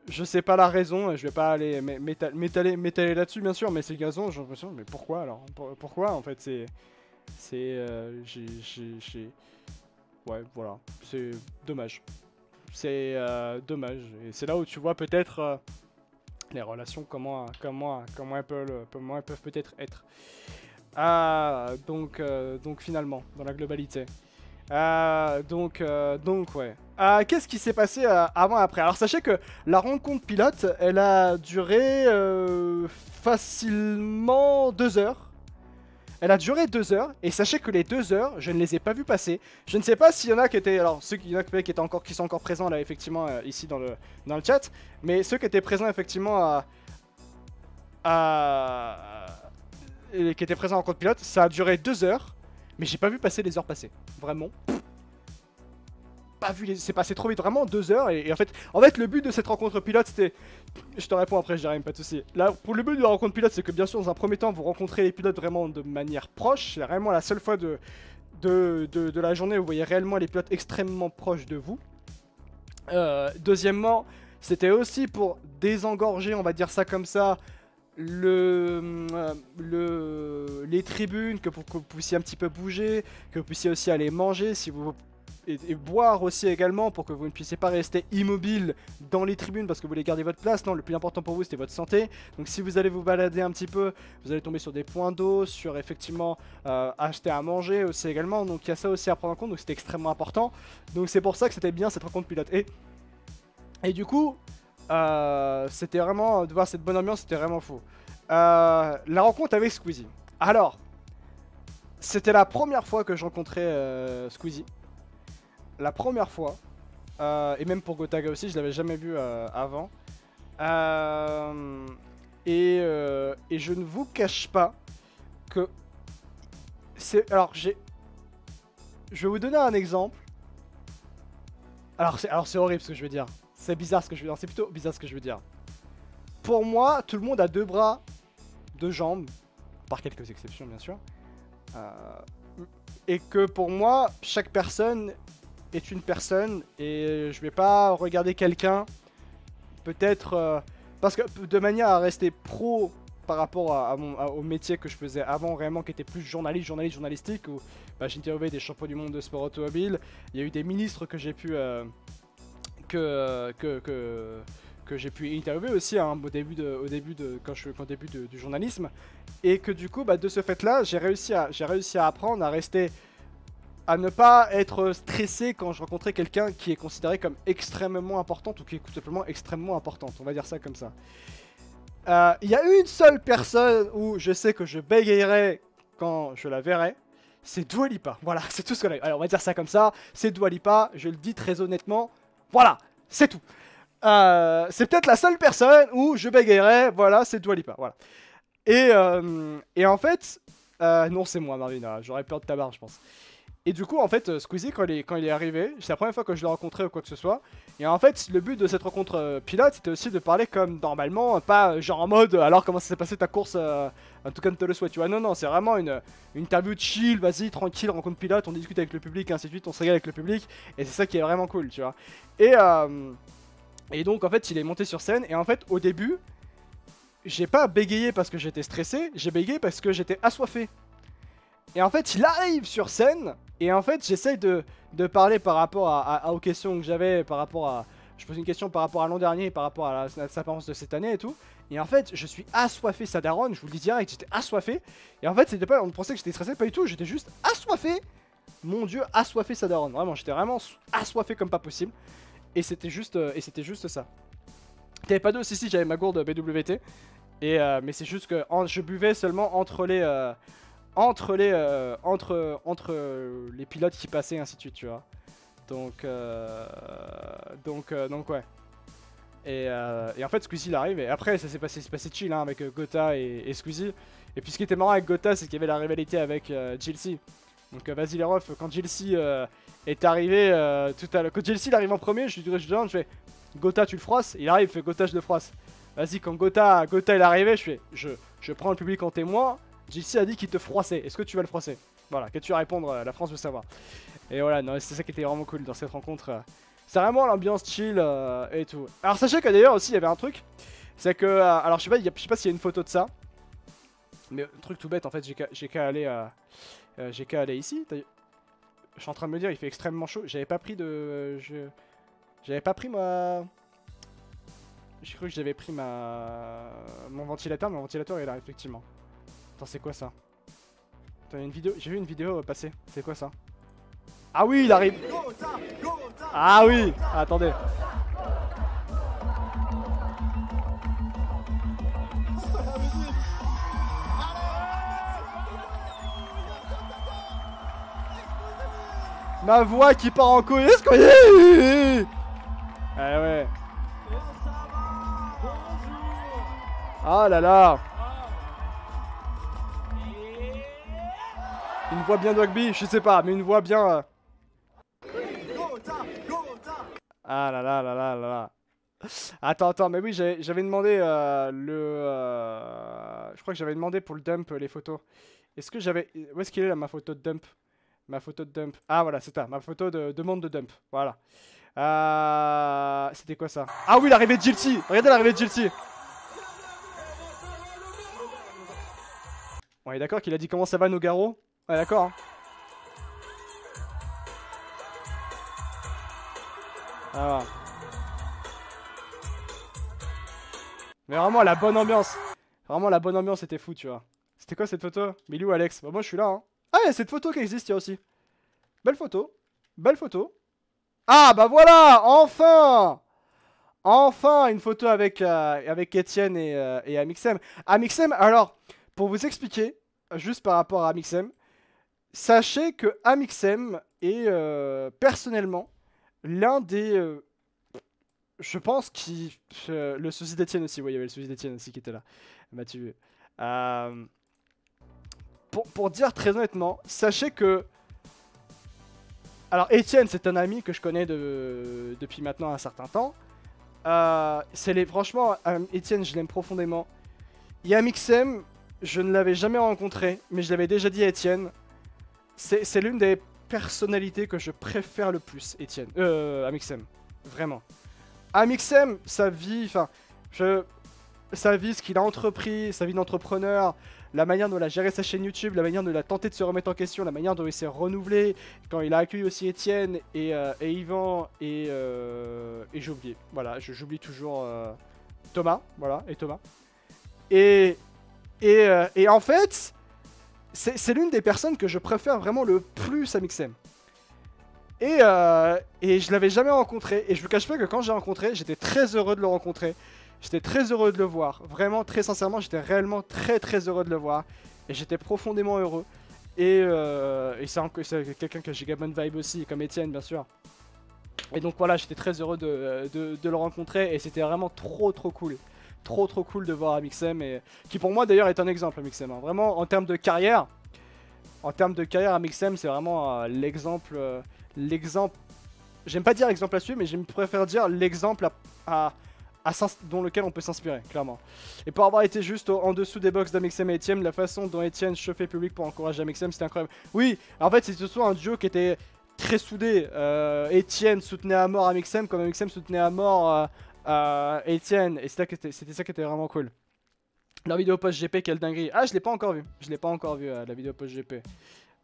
je sais pas la raison, je vais pas aller m'étaler là-dessus, bien sûr, mais c'est une raison, j'ai l'impression, mais pourquoi alors? Pourquoi, en fait, ouais, voilà, c'est dommage. C'est dommage. Et c'est là où tu vois peut-être les relations, comment elles peuvent peut-être être. Donc finalement, dans la globalité. Donc ouais. Qu'est-ce qui s'est passé avant et après? Alors sachez que la rencontre pilote, elle a duré facilement 2 heures. Elle a duré 2 heures, et sachez que les 2 heures, je ne les ai pas vues passer. Je ne sais pas s'il y en a qui étaient, alors il y en a qui sont encore présents là effectivement ici dans le chat, mais ceux qui étaient présents effectivement qui étaient présents en compte pilote, ça a duré 2 heures, mais j'ai pas vu passer les heures passer, vraiment. Pas vu, c'est passé trop vite, vraiment 2 heures, et en fait le but de cette rencontre pilote c'était, je te réponds après, je dirais même pas de soucis. Là, pour le but de la rencontre pilote, c'est que bien sûr dans un premier temps vous rencontrez les pilotes vraiment de manière proche, c'est vraiment la seule fois de la journée où vous voyez réellement les pilotes extrêmement proches de vous. Deuxièmement, c'était aussi pour désengorger, on va dire ça comme ça, les tribunes, que vous puissiez un petit peu bouger, que vous puissiez aussi aller manger si vous... Et boire aussi également pour que vous ne puissiez pas rester immobile dans les tribunes parce que vous voulez garder votre place. Non, le plus important pour vous c'était votre santé. Donc si vous allez vous balader un petit peu, vous allez tomber sur des points d'eau, sur effectivement acheter à manger aussi également. Donc il y a ça aussi à prendre en compte, donc c'était extrêmement important. Donc c'est pour ça que c'était bien cette rencontre pilote. Et du coup, c'était vraiment, de voir cette bonne ambiance, c'était vraiment fou. La rencontre avec Squeezie. Alors, c'était la première fois que je rencontrais Squeezie. La première fois, et même pour Gotaga aussi, je l'avais jamais vu avant. Et je ne vous cache pas que c'est... Alors, je vais vous donner un exemple. Alors c'est horrible ce que je veux dire. C'est bizarre ce que je veux dire. C'est plutôt bizarre ce que je veux dire. Pour moi, tout le monde a 2 bras, 2 jambes, par quelques exceptions bien sûr. Et que pour moi, chaque personne est une personne et je vais pas regarder quelqu'un peut-être parce que de manière à rester pro par rapport au métier que je faisais avant réellement, qui était plus journalistique, où bah, j'interviewais des champions du monde de sport automobile. Il y a eu des ministres que j'ai pu j'ai pu interviewer aussi hein, au début du journalisme, et que du coup bah, de ce fait là j'ai réussi à apprendre à rester, à ne pas être stressé quand je rencontrais quelqu'un qui est considéré comme extrêmement importante ou qui est tout simplement extrêmement importante, on va dire ça comme ça. Il y a une seule personne où je sais que je bégayerai quand je la verrai, c'est Dua Lipa. Voilà, c'est tout ce qu'on a. Alors on va dire ça comme ça, c'est Dua Lipa, je le dis très honnêtement, voilà, c'est tout. C'est peut-être la seule personne où je bégayerai, voilà, c'est Dua Lipa, voilà. Et en fait, non c'est moi Marvin, j'aurais peur de ta barre je pense. Et du coup, en fait, Squeezie, quand il est arrivé, c'est la première fois que je l'ai rencontré ou quoi que ce soit. Et en fait, le but de cette rencontre pilote, c'était aussi de parler comme normalement, pas genre en mode alors comment ça s'est passé ta course, en tout cas tu le souhaites, tu vois. Non, c'est vraiment une interview chill, vas-y, tranquille, rencontre pilote, on discute avec le public, ainsi de suite, on se régale avec le public. Et c'est ça qui est vraiment cool, tu vois. Et donc, en fait, il est monté sur scène. Et en fait, au début, j'ai pas bégayé parce que j'étais stressé, j'ai bégayé parce que j'étais assoiffé. Et en fait, il arrive sur scène, et en fait, j'essaye de parler par rapport aux questions que j'avais, par rapport à... Je pose une question par rapport à l'an dernier, par rapport à sa performance de cette année et tout. Et en fait, je suis assoiffé, ça daronne, je vous le dis direct, j'étais assoiffé. Et en fait, c'était pas... On pensait que j'étais stressé, pas du tout, j'étais juste assoiffé. Mon dieu, assoiffé, ça daronne. Vraiment, j'étais vraiment assoiffé comme pas possible. et c'était juste ça. T'avais pas d'eau, si j'avais ma gourde BWT, mais c'est juste que je buvais seulement entre les pilotes qui passaient, ainsi de suite, tu vois. Donc ouais. Et en fait Squeezie il arrive et après ça s'est passé chill hein, avec Gotha et Squeezie. Et puis ce qui était marrant avec Gotha, c'est qu'il y avait la rivalité avec Jilcy. Donc vas-y les refs, quand Jilcy est arrivé tout à l'heure, quand Jilcy il arrive en premier, je fais Gotha tu le froisses, il arrive, il fait Gotha je le froisse. Vas-y quand Gotha il est arrivé, je prends le public en témoin. Jilcy a dit qu'il te froissait, est-ce que tu vas le froisser? Voilà, qu'est-ce que tu vas répondre, la France veut savoir. Et voilà, non, c'est ça qui était vraiment cool dans cette rencontre. C'est vraiment l'ambiance chill et tout. Alors sachez que d'ailleurs aussi il y avait un truc, c'est que, alors je sais pas s'il y a une photo de ça, mais un truc tout bête en fait, j'ai qu'à aller ici. Je suis en train de me dire il fait extrêmement chaud, j'avais pas pris ma... J'ai cru que j'avais pris mon ventilateur, mais mon ventilateur est là effectivement. Attends c'est quoi ça? Attends, j'ai vu une vidéo passer, c'est quoi ça? Ah oui, il arrive. Ah oui, attendez. Ma voix qui part en couille. Ah ouais. Ah là là. Une voix bien rugby, je sais pas, mais une voix bien... Ah là là là là là là. Attends, mais oui, j'avais demandé je crois que j'avais demandé pour le dump les photos. Est-ce que j'avais... Où est-ce qu'il est là ma photo de dump? Ma photo de dump. Ah voilà, c'est ça, ma photo de demande de dump. Voilà. C'était quoi ça? Ah oui, l'arrivée de Jilcy. Regardez l'arrivée de Jilcy. On est d'accord qu'il a dit comment ça va Nogaro? Ouais, d'accord. Hein. Ah. Mais vraiment la bonne ambiance. Vraiment la bonne ambiance était fou, tu vois. C'était quoi cette photo? Milou, Alex. Bah moi je suis là hein. Ah il y a cette photo qui existe il y a aussi. Belle photo. Belle photo. Ah bah voilà. Enfin. Enfin une photo avec Etienne et Amixem. Amixem, alors pour vous expliquer, juste par rapport à Amixem, sachez que Amixem est personnellement l'un des... je pense qui... le souci d'Etienne aussi, oui, il y avait le souci d'Etienne aussi qui était là. Mathieu. Pour dire très honnêtement, sachez que... Alors Etienne, c'est un ami que je connais depuis maintenant un certain temps. Franchement, Etienne, je l'aime profondément. Et Amixem, je ne l'avais jamais rencontré, mais je l'avais déjà dit à Etienne. C'est l'une des personnalités que je préfère le plus, Etienne. Amixem. Vraiment. Amixem, sa vie, sa vie, ce qu'il a entrepris, sa vie d'entrepreneur, la manière dont il a géré sa chaîne YouTube, la manière dont il a tenté de se remettre en question, la manière dont il s'est renouvelé, quand il a accueilli aussi Etienne et Yvan et j'ai oublié. Voilà, j'oublie toujours Thomas, voilà, et Thomas. Et en fait, c'est l'une des personnes que je préfère vraiment le plus à Mixem. Et je l'avais jamais rencontré. Et je vous cache pas que quand j'ai rencontré, j'étais très heureux de le rencontrer. J'étais très heureux de le voir. Vraiment, très sincèrement, j'étais réellement très heureux de le voir. Et j'étais profondément heureux. Et c'est quelqu'un que j'ai Gabon Vibe aussi, comme Etienne, bien sûr. Et donc voilà, j'étais très heureux de le rencontrer. Et c'était vraiment trop cool. Trop cool de voir Amixem. Et qui pour moi d'ailleurs est un exemple, Amixem. Hein. Vraiment, en termes de carrière. Amixem, c'est vraiment l'exemple... J'aime pas dire exemple à suivre, mais je préfère dire l'exemple dont lequel on peut s'inspirer, clairement. Et pour avoir été juste en dessous des box d'Amixem et Etienne, la façon dont Etienne chauffait le public pour encourager Amixem, c'était incroyable. Oui, en fait, c'était surtout un duo qui était très soudé. Etienne soutenait à mort Amixem, comme Amixem soutenait à mort Etienne. Et c'était ça qui était vraiment cool. La vidéo post-GP, quelle dinguerie. Ah, je l'ai pas encore vu. La vidéo post-GP.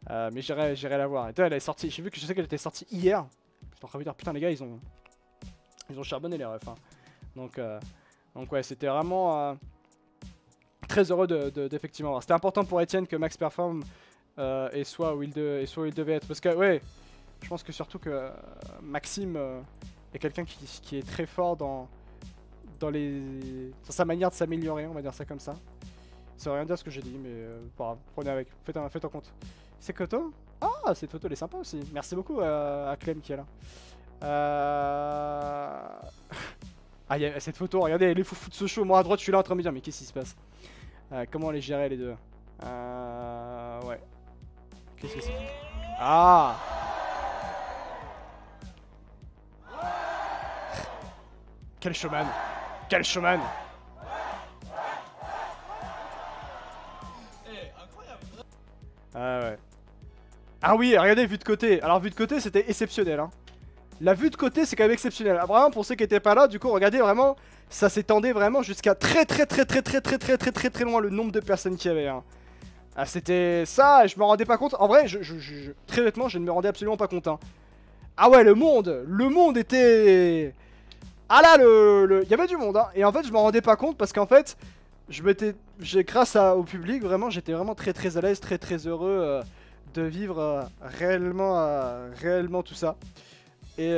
Mais j'irai la voir. Et toi, elle est sortie. Je sais qu'elle était sortie hier. J'étais en train de me dire, putain, les gars, ils ont charbonné les refs. Hein. Donc ouais, c'était vraiment très heureux d'effectivement voir. C'était important pour Etienne que Max performe et soit où il devait être. Parce que, ouais, je pense que surtout que Maxime Et quelqu'un qui est très fort dans sa manière de s'améliorer, on va dire ça comme ça. Ça veut rien dire ce que j'ai dit, mais pas grave, prenez avec, faites en compte. C'est Koto? Ah, cette photo elle est sympa aussi. Merci beaucoup à Clem qui est là. Ah, il y a cette photo, regardez les foufous de ce show. Moi à droite, je suis là en train de me dire, mais qu'est-ce qui se passe? Comment les gérer les deux? Ouais. Qu'est-ce que c'est? Ah! Quel showman! Quel showman! Ah ouais. Ah oui, regardez, vue de côté. Alors vue de côté, c'était exceptionnel. Hein. La vue de côté, c'est quand même exceptionnel. Ah, vraiment, pour ceux qui étaient pas là, du coup, regardez vraiment, ça s'étendait vraiment jusqu'à très loin le nombre de personnes qu'il y avait. Hein. Ah, c'était ça, je me rendais pas compte. En vrai, très honnêtement, je ne me rendais absolument pas compte. Hein. Ah ouais, le monde était... Ah là, il y avait du monde. Hein. Et en fait, je me rendais pas compte parce qu'en fait, grâce au public, vraiment, j'étais vraiment très à l'aise, très heureux de vivre réellement tout ça. Et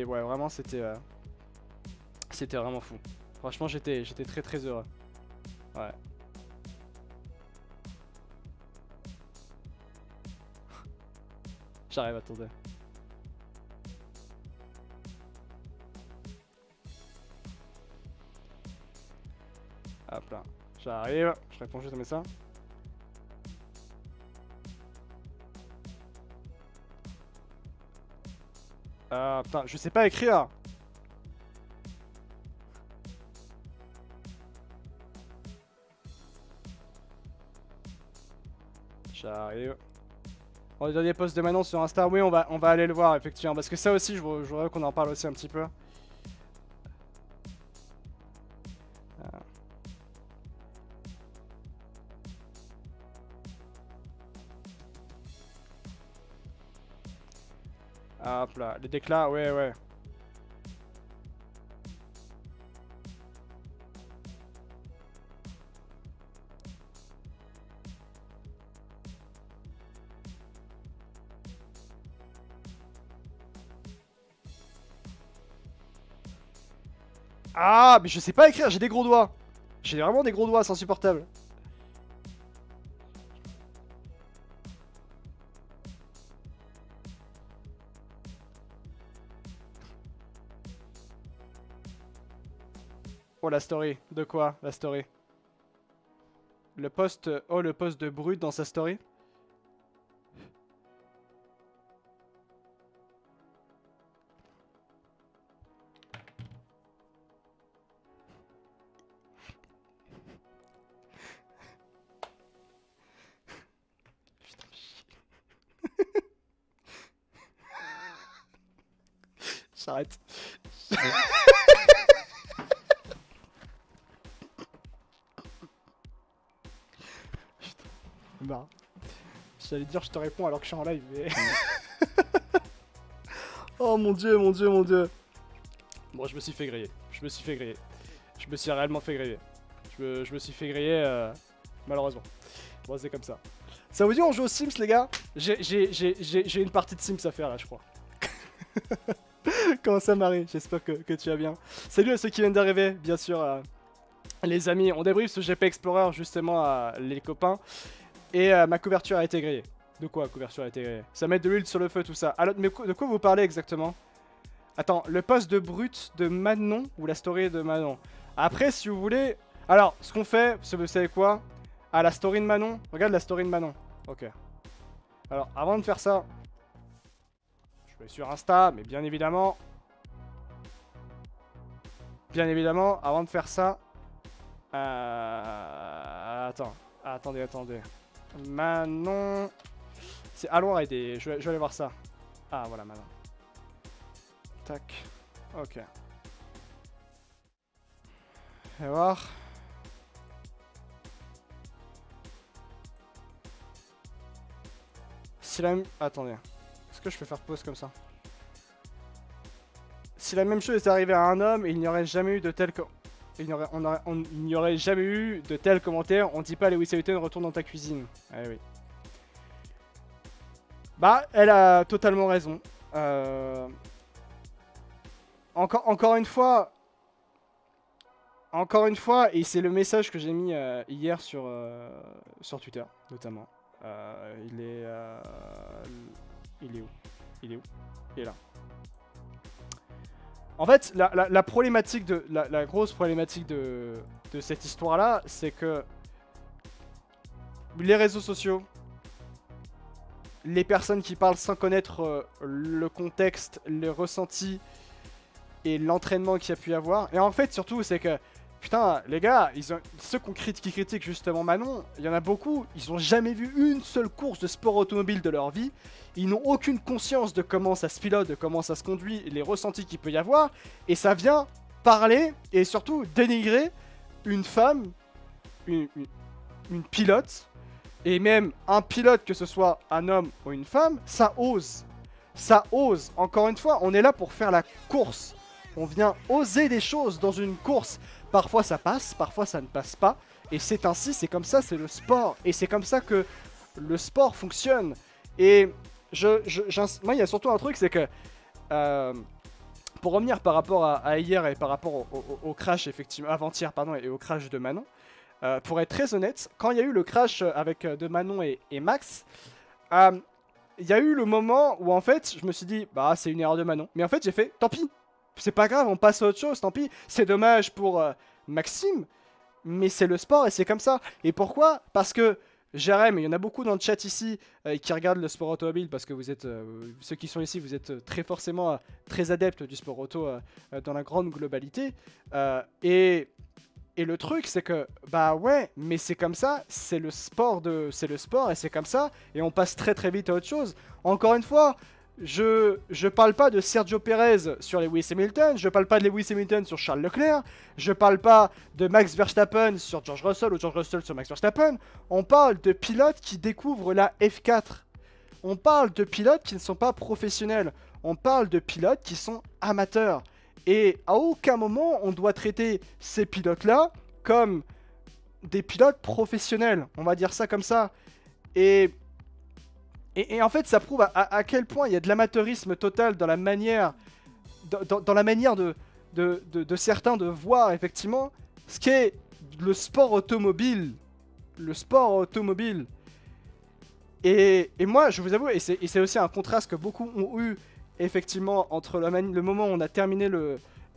ouais, vraiment, c'était vraiment fou. Franchement, j'étais très heureux. Ouais. J'arrive, attendez. Hop là, j'arrive, je réponds juste à mes ça. Putain, je sais pas écrire. J'arrive. On a des posts de Manon sur Insta, oui on va aller le voir effectivement, parce que ça aussi je voudrais qu'on en parle aussi un petit peu. Hop là, les déclats, ouais. Ah, mais je sais pas écrire, j'ai des gros doigts. J'ai vraiment des gros doigts, c'est insupportable. Oh la story, de quoi la story? Le post, oh le post de Brut dans sa story? J'arrête. Bah, j'allais dire je te réponds alors que je suis en live, mais... Oh mon dieu. Bon, je me suis fait griller. Je me suis réellement fait griller. Je me suis fait griller, malheureusement. Bon, c'est comme ça. Ça vous dit on joue aux Sims, les gars? J'ai une partie de Sims à faire, là, je crois. Comment ça, Marie? J'espère que tu vas bien. Salut à ceux qui viennent d'arriver, bien sûr. Les amis, on débriefe ce GP Explorer, justement, les copains. Et ma couverture a été grillée. De quoi couverture a été grillée? Ça met de l'huile sur le feu, tout ça. Alors, mais de quoi vous parlez exactement? Attends, le post de Brut de Manon ou la story de Manon? Après, si vous voulez... Alors, ce qu'on fait, vous savez quoi? Ah, la story de Manon. Regarde la story de Manon. Ok. Alors, avant de faire ça... Je vais sur Insta, mais bien évidemment... avant de faire ça... Attendez. Manon... C'est Allons arrêter, je vais aller voir ça. Ah, voilà, Manon. Tac. Ok. On va voir. Si la... Attendez. Est-ce que je peux faire pause comme ça? Si la même chose est arrivée à un homme, il n'y aurait jamais eu de tel... Il n'y aurait jamais eu de tels commentaires. On dit pas Lewis Hamilton retourne dans ta cuisine. Eh oui. Bah, elle a totalement raison. encore une fois, et c'est le message que j'ai mis hier sur Twitter, notamment. Il est où? Il est là. En fait, la problématique la grosse problématique de cette histoire-là, c'est que les réseaux sociaux, les personnes qui parlent sans connaître le contexte, les ressentis et l'entraînement qu'il y a pu y avoir, et en fait, surtout, c'est que putain, les gars, ceux qui critiquent justement Manon, il y en a beaucoup, ils ont jamais vu une seule course de sport automobile de leur vie. Ils n'ont aucune conscience de comment ça se pilote, de comment ça se conduit, les ressentis qu'il peut y avoir. Et ça vient parler et surtout dénigrer une femme, une pilote, et même un pilote, que ce soit un homme ou une femme, ça ose. Ça ose. Encore une fois, on est là pour faire la course. On vient oser des choses dans une course. Parfois ça passe, parfois ça ne passe pas. Et c'est ainsi, c'est comme ça, c'est le sport. Et c'est comme ça que le sport fonctionne. Et moi, il y a surtout un truc, c'est que... pour revenir par rapport à hier et par rapport au crash, effectivement, avant-hier, pardon, et au crash de Manon, pour être très honnête, quand il y a eu le crash de Manon et Max, il y a eu le moment où en fait, je me suis dit, bah c'est une erreur de Manon. Mais en fait, j'ai fait, tant pis. C'est pas grave, on passe à autre chose, tant pis. C'est dommage pour Maxime, mais c'est le sport et c'est comme ça. Et pourquoi? Parce que Jérém, il y en a beaucoup dans le chat ici qui regardent le sport automobile, parce que vous êtes, ceux qui sont ici, vous êtes très forcément très adeptes du sport auto dans la grande globalité. Et le truc, c'est que, bah ouais, mais c'est comme ça, c'est le sport et c'est comme ça, et on passe très très vite à autre chose. Encore une fois, je parle pas de Sergio Pérez sur Lewis Hamilton, je parle pas de Lewis Hamilton sur Charles Leclerc, je parle pas de Max Verstappen sur George Russell ou George Russell sur Max Verstappen. On parle de pilotes qui découvrent la F4. On parle de pilotes qui ne sont pas professionnels. On parle de pilotes qui sont amateurs. Et à aucun moment on doit traiter ces pilotes-là comme des pilotes professionnels. On va dire ça comme ça. Et en fait, ça prouve à quel point il y a de l'amateurisme total dans la manière, dans la manière de certains de voir effectivement ce qu'est le sport automobile. Le sport automobile. Et moi, je vous avoue, et c'est aussi un contraste que beaucoup ont eu effectivement entre le moment où on a terminé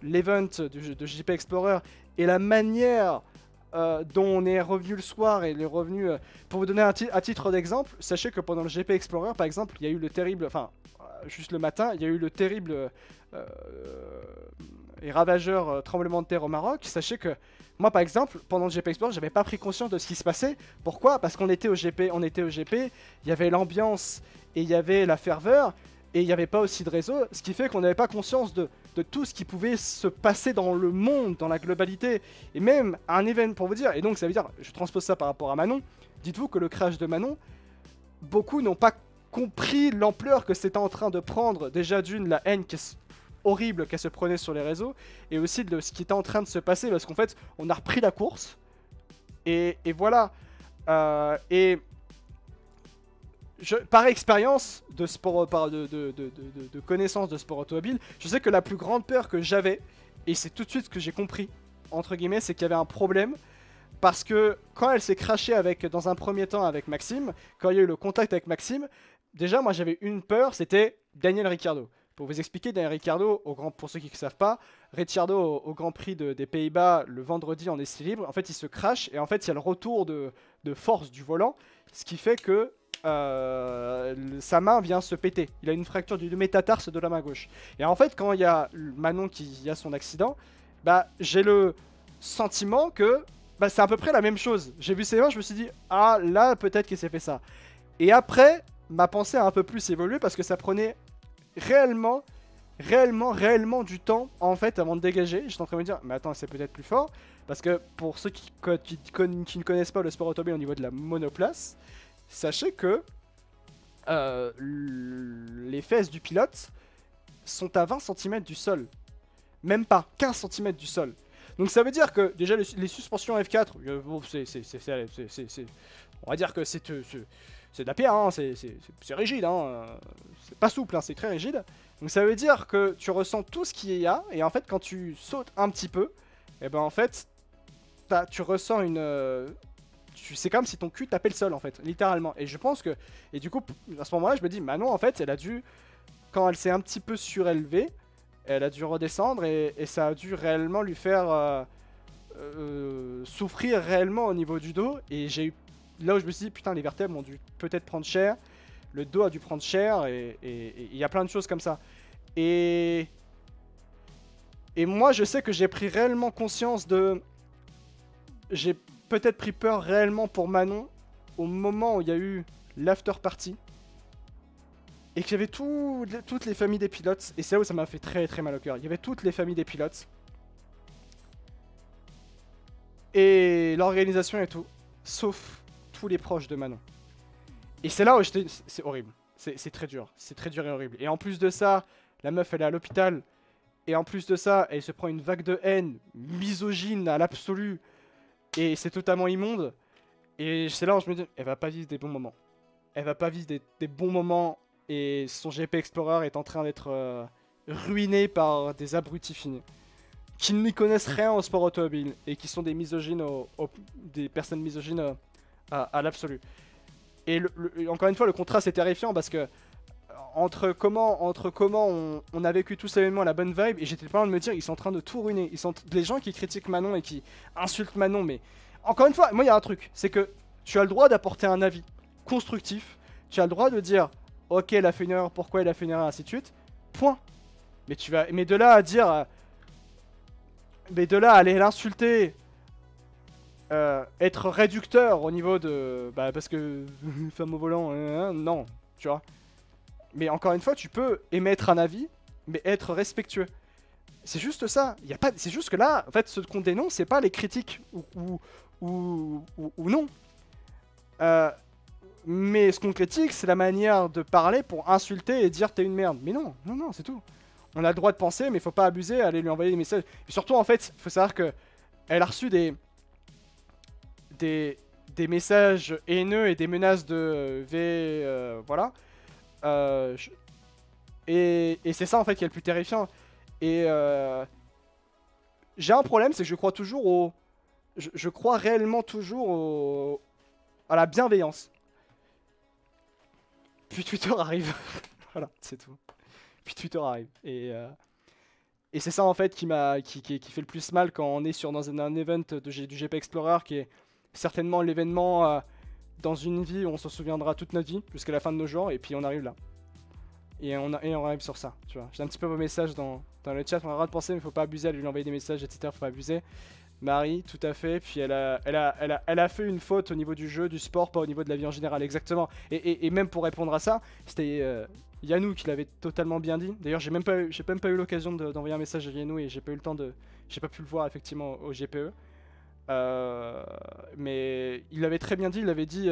l'event de JP Explorer et la manière dont on est revenu le soir et les revenus. Pour vous donner un titre d'exemple, sachez que pendant le GP Explorer, par exemple, il y a eu le terrible, enfin, juste le matin, il y a eu le terrible et ravageur tremblement de terre au Maroc. Sachez que moi, par exemple, pendant le GP Explorer, j'avais pas pris conscience de ce qui se passait. Pourquoi? Parce qu'on était au GP, il y avait l'ambiance et il y avait la ferveur. Et il n'y avait pas aussi de réseau, ce qui fait qu'on n'avait pas conscience de tout ce qui pouvait se passer dans le monde, dans la globalité. Et même un événement, pour vous dire, et donc ça veut dire, je transpose ça par rapport à Manon, dites-vous que le crash de Manon, beaucoup n'ont pas compris l'ampleur que c'était en train de prendre, déjà d'une, la haine horrible qu'elle se prenait sur les réseaux, et aussi de ce qui était en train de se passer, parce qu'en fait, on a repris la course, et voilà. Par expérience de sport, de connaissance de sport automobile, je sais que la plus grande peur que j'avais, et c'est tout de suite ce que j'ai compris, entre guillemets, c'est qu'il y avait un problème. Parce que quand elle s'est crashée dans un premier temps avec Maxime, quand il y a eu le contact avec Maxime, déjà moi j'avais une peur, c'était Daniel Ricciardo. Pour vous expliquer, Daniel Ricciardo, pour ceux qui ne savent pas, Ricciardo au Grand Prix des Pays-Bas le vendredi en essai libre, en fait il se crash et en fait il y a le retour de force du volant, ce qui fait que sa main vient se péter. Il a une fracture du métatarse de la main gauche. Et en fait, quand il y a Manon qui a son accident, bah j'ai le sentiment que bah, c'est à peu près la même chose. J'ai vu ses mains, je me suis dit, ah là, peut-être qu'il s'est fait ça. Et après, ma pensée a un peu plus évolué parce que ça prenait réellement du temps en fait avant de dégager. J'étais en train de me dire, mais attends, c'est peut-être plus fort. Parce que pour ceux qui ne connaissent pas le sport automobile au niveau de la monoplace, sachez que les fesses du pilote sont à 20 cm du sol. Même pas, 15 cm du sol. Donc ça veut dire que déjà les suspensions F4, bon, on va dire que c'est de la pierre, hein, c'est rigide, hein, c'est pas souple, hein, c'est très rigide. Donc ça veut dire que tu ressens tout ce qu'il y a, et en fait quand tu sautes un petit peu, et ben en fait, tu ressens une... c'est comme si ton cul tapait le sol en fait, littéralement. Et je pense que... Et du coup, à ce moment-là, je me dis, Manon en fait, elle a dû... Quand elle s'est un petit peu surélevée, elle a dû redescendre, et ça a dû réellement lui faire... souffrir réellement au niveau du dos, et j'ai eu là où je me suis dit putain les vertèbres ont dû peut-être prendre cher, le dos a dû prendre cher, et il y a plein de choses comme ça, et moi je sais que j'ai pris réellement conscience de, j'ai peut-être pris peur réellement pour Manon au moment où il y a eu l'after party et qu'il y avait toutes les familles des pilotes, et c'est là où ça m'a fait très très mal au cœur. Il y avait toutes les familles des pilotes et l'organisation et tout, sauf tous les proches de Manon. Et c'est là où j'étais... C'est horrible. C'est très dur. C'est très dur et horrible. Et en plus de ça, la meuf, elle est à l'hôpital. Et en plus de ça, elle se prend une vague de haine misogyne à l'absolu. Et c'est totalement immonde. Et c'est là où je me dis, elle va pas vivre des bons moments. Elle va pas vivre des bons moments. Et son GP Explorer est en train d'être ruiné par des abrutis finis, qui n'y connaissent rien au sport automobile et qui sont des misogynes, des personnes misogynes à l'absolu. Et encore une fois, le contraste est terrifiant parce que entre comment on a vécu tous ces événements à la bonne vibe, et j'étais pas loin de me dire, ils sont en train de tout ruiner. Les gens qui critiquent Manon et qui insultent Manon, mais encore une fois, moi il y a un truc, c'est que tu as le droit d'apporter un avis constructif, tu as le droit de dire, ok, elle a fait une erreur, pourquoi elle a fait une erreur, ainsi de suite, point. Mais de là à dire... Mais de là à aller l'insulter, être réducteur au niveau de... Bah parce que femme au volant, non, tu vois. Mais encore une fois, tu peux émettre un avis, mais être respectueux. C'est juste ça. C'est juste que là, en fait, ce qu'on dénonce, c'est pas les critiques ou non. Mais ce qu'on critique, c'est la manière de parler pour insulter et dire t'es une merde. Mais non, non, non, c'est tout. On a le droit de penser, mais il faut pas abuser, aller lui envoyer des messages. Et surtout, en fait, il faut savoir que elle a reçu des messages haineux et des menaces de voilà. Et c'est ça, en fait, qui est le plus terrifiant. Et j'ai un problème, c'est que je crois toujours au... Je crois réellement toujours à la bienveillance. Puis Twitter arrive. Voilà, c'est tout. Puis Twitter arrive. Et c'est ça en fait qui fait le plus mal quand on est dans un event du GP Explorer qui est certainement l'événement dans une vie où on s'en souviendra toute notre vie jusqu'à la fin de nos jours, et puis on arrive là. Et on arrive sur ça, tu vois. J'ai un petit peu vos messages dans le chat, on a le droit de penser, mais faut pas abuser à lui envoyer des messages, etc. Faut pas abuser. Marie, tout à fait. Puis elle a fait une faute au niveau du jeu, du sport, pas au niveau de la vie en général, exactement. Et même pour répondre à ça, c'était Yanou qui l'avait totalement bien dit. D'ailleurs, j'ai même pas eu l'occasion d'envoyer un message à Yanou et j'ai pas eu le temps de, j'ai pas pu le voir effectivement au GPE. Mais il l'avait très bien dit. Il avait dit,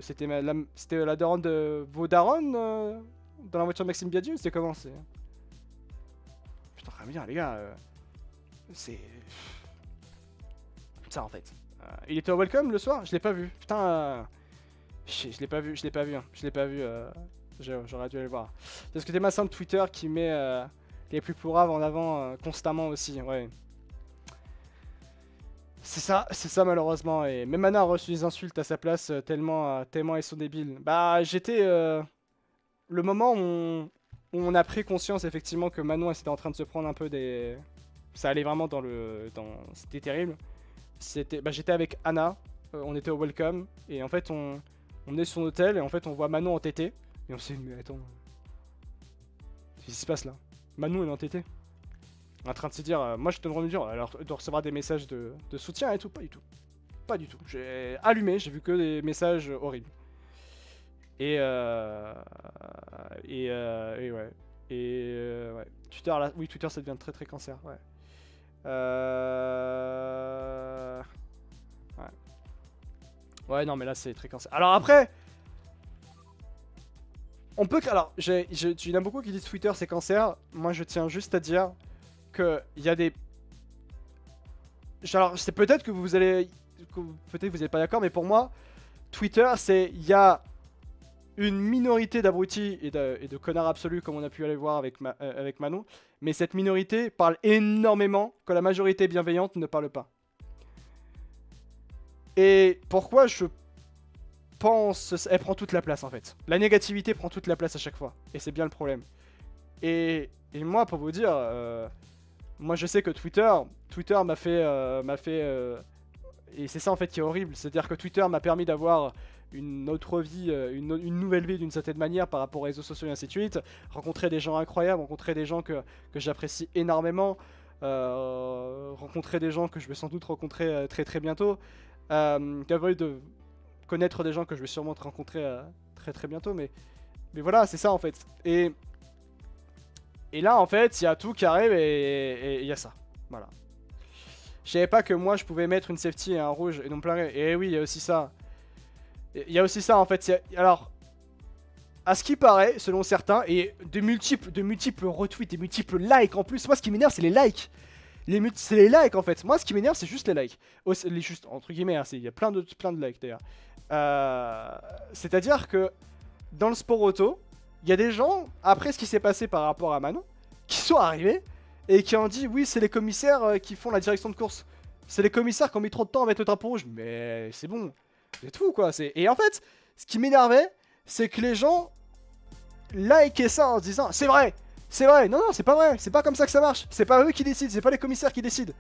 c'était la daronne de vos darons dans la voiture de Maxime Biadieu. C'est comment c'est? Putain, très bien les gars. C'est ça en fait. Il était au welcome le soir, je l'ai pas vu. Putain, je l'ai pas vu. J'aurais dû aller le voir. Parce que t'es ma de Twitter qui met les plus pourraves en avant constamment aussi. Ouais. C'est ça malheureusement. Et même Anna a reçu des insultes à sa place tellement elles sont débiles. Bah j'étais le moment où on a pris conscience effectivement que Manon était en train de se prendre un peu des... Ça allait vraiment c'était terrible. J'étais avec Anna, on était au welcome, et en fait on est sur l'hôtel et en fait on voit Manon en TT. Et on s'est dit, mais attends, qu'est-ce qui se passe là? Manon elle est en TT. En train de se dire, moi je te demande de dire, alors de recevoir des messages de soutien et tout, pas du tout. Pas du tout. J'ai allumé, j'ai vu que des messages horribles. Et ouais. Ouais. Twitter, là, oui, Twitter ça devient très très cancer, ouais. Ouais. Ouais, non, mais là c'est très cancer. Alors après, on peut. Alors, il y en a beaucoup qui disent Twitter c'est cancer. Moi je tiens juste à dire que il y a des. Alors, c'est peut-être que vous allez. Peut-être que vous n'êtes pas d'accord, mais pour moi, Twitter c'est. Il y a une minorité d'abrutis et de connards absolus comme on a pu aller voir avec Manon, mais cette minorité parle énormément quand la majorité bienveillante ne parle pas. Et pourquoi je pense... Elle prend toute la place en fait. La négativité prend toute la place à chaque fois, et c'est bien le problème. Et moi, pour vous dire, moi je sais que Twitter m'a fait... et c'est ça en fait qui est horrible, c'est-à-dire que Twitter m'a permis d'avoir une autre vie, une nouvelle vie d'une certaine manière par rapport aux réseaux sociaux et ainsi de suite, rencontrer des gens incroyables, rencontrer des gens que j'apprécie énormément, rencontrer des gens que je vais sans doute rencontrer très très bientôt, de connaître des gens que je vais sûrement rencontrer très très bientôt, mais voilà, c'est ça en fait. Et là en fait, il y a tout qui arrive et il y a ça, voilà. Je savais pas que moi je pouvais mettre une safety et un rouge et non plein. Et oui, il y a aussi ça. Il y a aussi ça en fait. Alors, à ce qui paraît, selon certains, et de multiples retweets, des multiples likes en plus. Moi, ce qui m'énerve, c'est les likes. C'est les likes en fait. Moi, ce qui m'énerve, c'est juste les likes. Juste entre guillemets, hein, il y a plein de likes d'ailleurs. C'est-à-dire que dans le sport auto, il y a des gens, après ce qui s'est passé par rapport à Manon, qui sont arrivés et qui ont dit oui, c'est les commissaires qui font la direction de course. C'est les commissaires qui ont mis trop de temps à mettre le drapeau rouge. Mais c'est bon. C'est tout quoi. Et en fait, ce qui m'énervait, c'est que les gens likaient ça en se disant c'est vrai. Non, c'est pas vrai. C'est pas comme ça que ça marche. C'est pas eux qui décident. C'est pas les commissaires qui décident.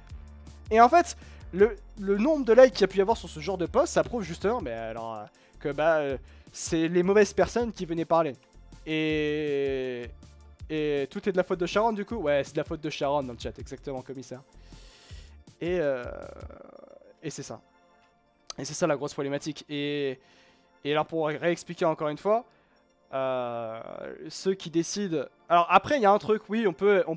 Et en fait, le nombre de likes qu'il y a pu y avoir sur ce genre de post, ça prouve justement mais alors, que c'est les mauvaises personnes qui venaient parler. Et tout est de la faute de Sharon du coup. Ouais, c'est de la faute de Sharon dans le chat, exactement, commissaire. Et c'est ça. Et c'est ça la grosse problématique. Et alors pour réexpliquer encore une fois, ceux qui décident... Alors après il y a un truc, oui, on peut en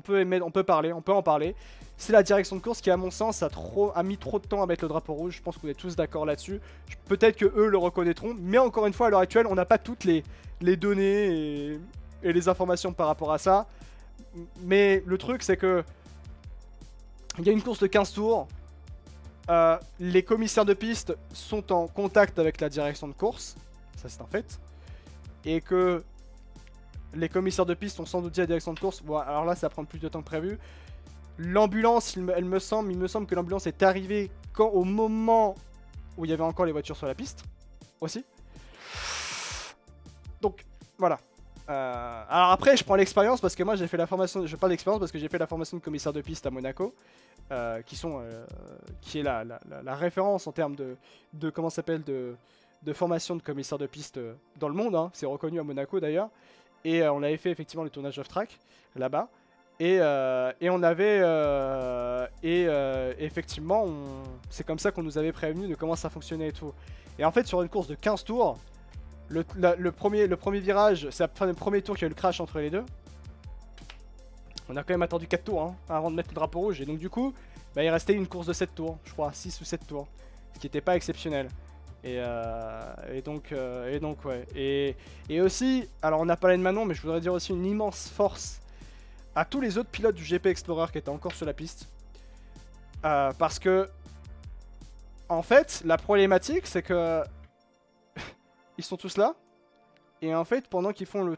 parler. C'est la direction de course qui à mon sens a mis trop de temps à mettre le drapeau rouge. Je pense qu'on est tous d'accord là-dessus. Peut-être que eux le reconnaîtront. Mais encore une fois, à l'heure actuelle, on n'a pas toutes les données et les informations par rapport à ça. Mais le truc c'est que il y a une course de 15 tours. Les commissaires de piste sont en contact avec la direction de course, ça c'est un fait, et que les commissaires de piste ont sans doute dit à la direction de course, bon alors là ça va prendre plus de temps que prévu. L'ambulance, il me semble que l'ambulance est arrivée au moment où il y avait encore les voitures sur la piste, aussi. Donc voilà. Alors après je prends l'expérience parce que moi j'ai fait la formation, je parle d'expérience parce que j'ai fait la formation de commissaire de piste à Monaco. Qui est la référence en termes de comment s'appelle de formation de commissaire de piste dans le monde, hein. C'est reconnu à Monaco d'ailleurs, et on avait fait effectivement le tournage off-track là-bas, et on avait effectivement c'est comme ça qu'on nous avait prévenu de comment ça fonctionnait et tout. Et en fait sur une course de 15 tours, le premier virage, c'est le premier tour qu'il y a eu le crash entre les deux. On a quand même attendu 4 tours hein, avant de mettre le drapeau rouge. Et donc du coup, il restait une course de 7 tours, je crois, 6 ou 7 tours. Ce qui n'était pas exceptionnel. Et donc ouais. Et aussi, alors on a parlé de Manon, mais je voudrais dire aussi une immense force à tous les autres pilotes du GP Explorer qui étaient encore sur la piste. Parce que, en fait, la problématique, c'est que... ils sont tous là. Et en fait, pendant qu'ils font les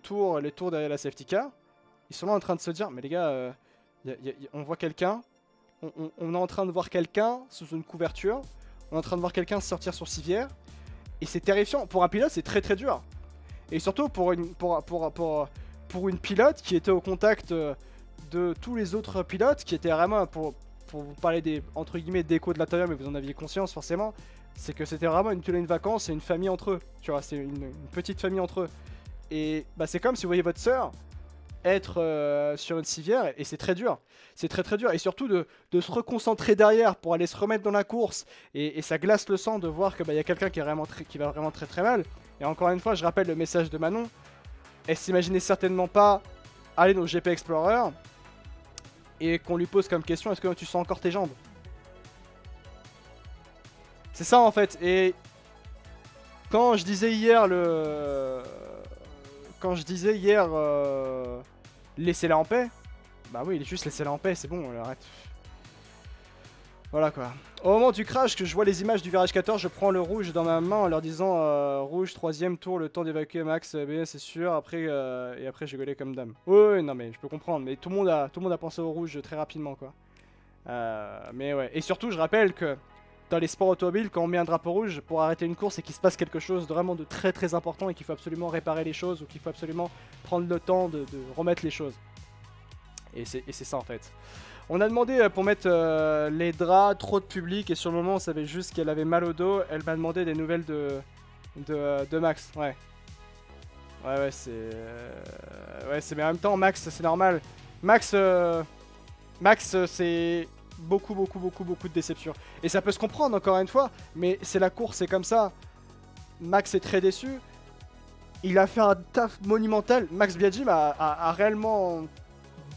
tours derrière la safety car, ils sont là en train de se dire, mais les gars, on voit quelqu'un, on est en train de voir quelqu'un sous une couverture, on est en train de voir quelqu'un sortir sur civière, et c'est terrifiant. Pour un pilote, c'est très très dur. Et surtout pour une pilote qui était au contact de tous les autres pilotes, qui étaient vraiment, pour vous parler des, entre guillemets, d'écho de l'intérieur, mais vous en aviez conscience forcément, c'est que c'était vraiment une colonie de vacances et une famille entre eux, tu vois, c'est une petite famille entre eux. Et c'est comme si vous voyez votre sœur être sur une civière, et c'est très dur. C'est très très dur, et surtout de se reconcentrer derrière pour aller se remettre dans la course, et ça glace le sang de voir que y a quelqu'un qui va vraiment très très mal. Et encore une fois, je rappelle le message de Manon, elle s'imaginait certainement pas aller dans le GP Explorer, et qu'on lui pose comme question, est-ce que tu sens encore tes jambes? C'est ça en fait, et quand je disais hier laissez-la en paix. Bah oui, juste laissez-la en paix, c'est bon, arrête. Voilà quoi. Au moment du crash, que je vois les images du virage 14, je prends le rouge dans ma main en leur disant rouge, 3ème tour, le temps d'évacuer Max, bien c'est sûr, après, et après je gueulais comme dame. Oui, non mais je peux comprendre, mais tout le monde a pensé au rouge très rapidement quoi. Mais ouais, et surtout je rappelle que dans les sports automobiles, quand on met un drapeau rouge pour arrêter une course et qu'il se passe quelque chose de vraiment de très important et qu'il faut absolument réparer les choses ou qu'il faut absolument prendre le temps de remettre les choses. Et c'est ça en fait. On a demandé pour mettre les draps, trop de public et sur le moment on savait juste qu'elle avait mal au dos. Elle m'a demandé des nouvelles de Max, ouais. Ouais c'est... ouais c'est mais en même temps Max c'est normal. Max c'est beaucoup de déception. Et ça peut se comprendre encore une fois, mais c'est la course, c'est comme ça. Max est très déçu. Il a fait un taf monumental. Max Biaggi a réellement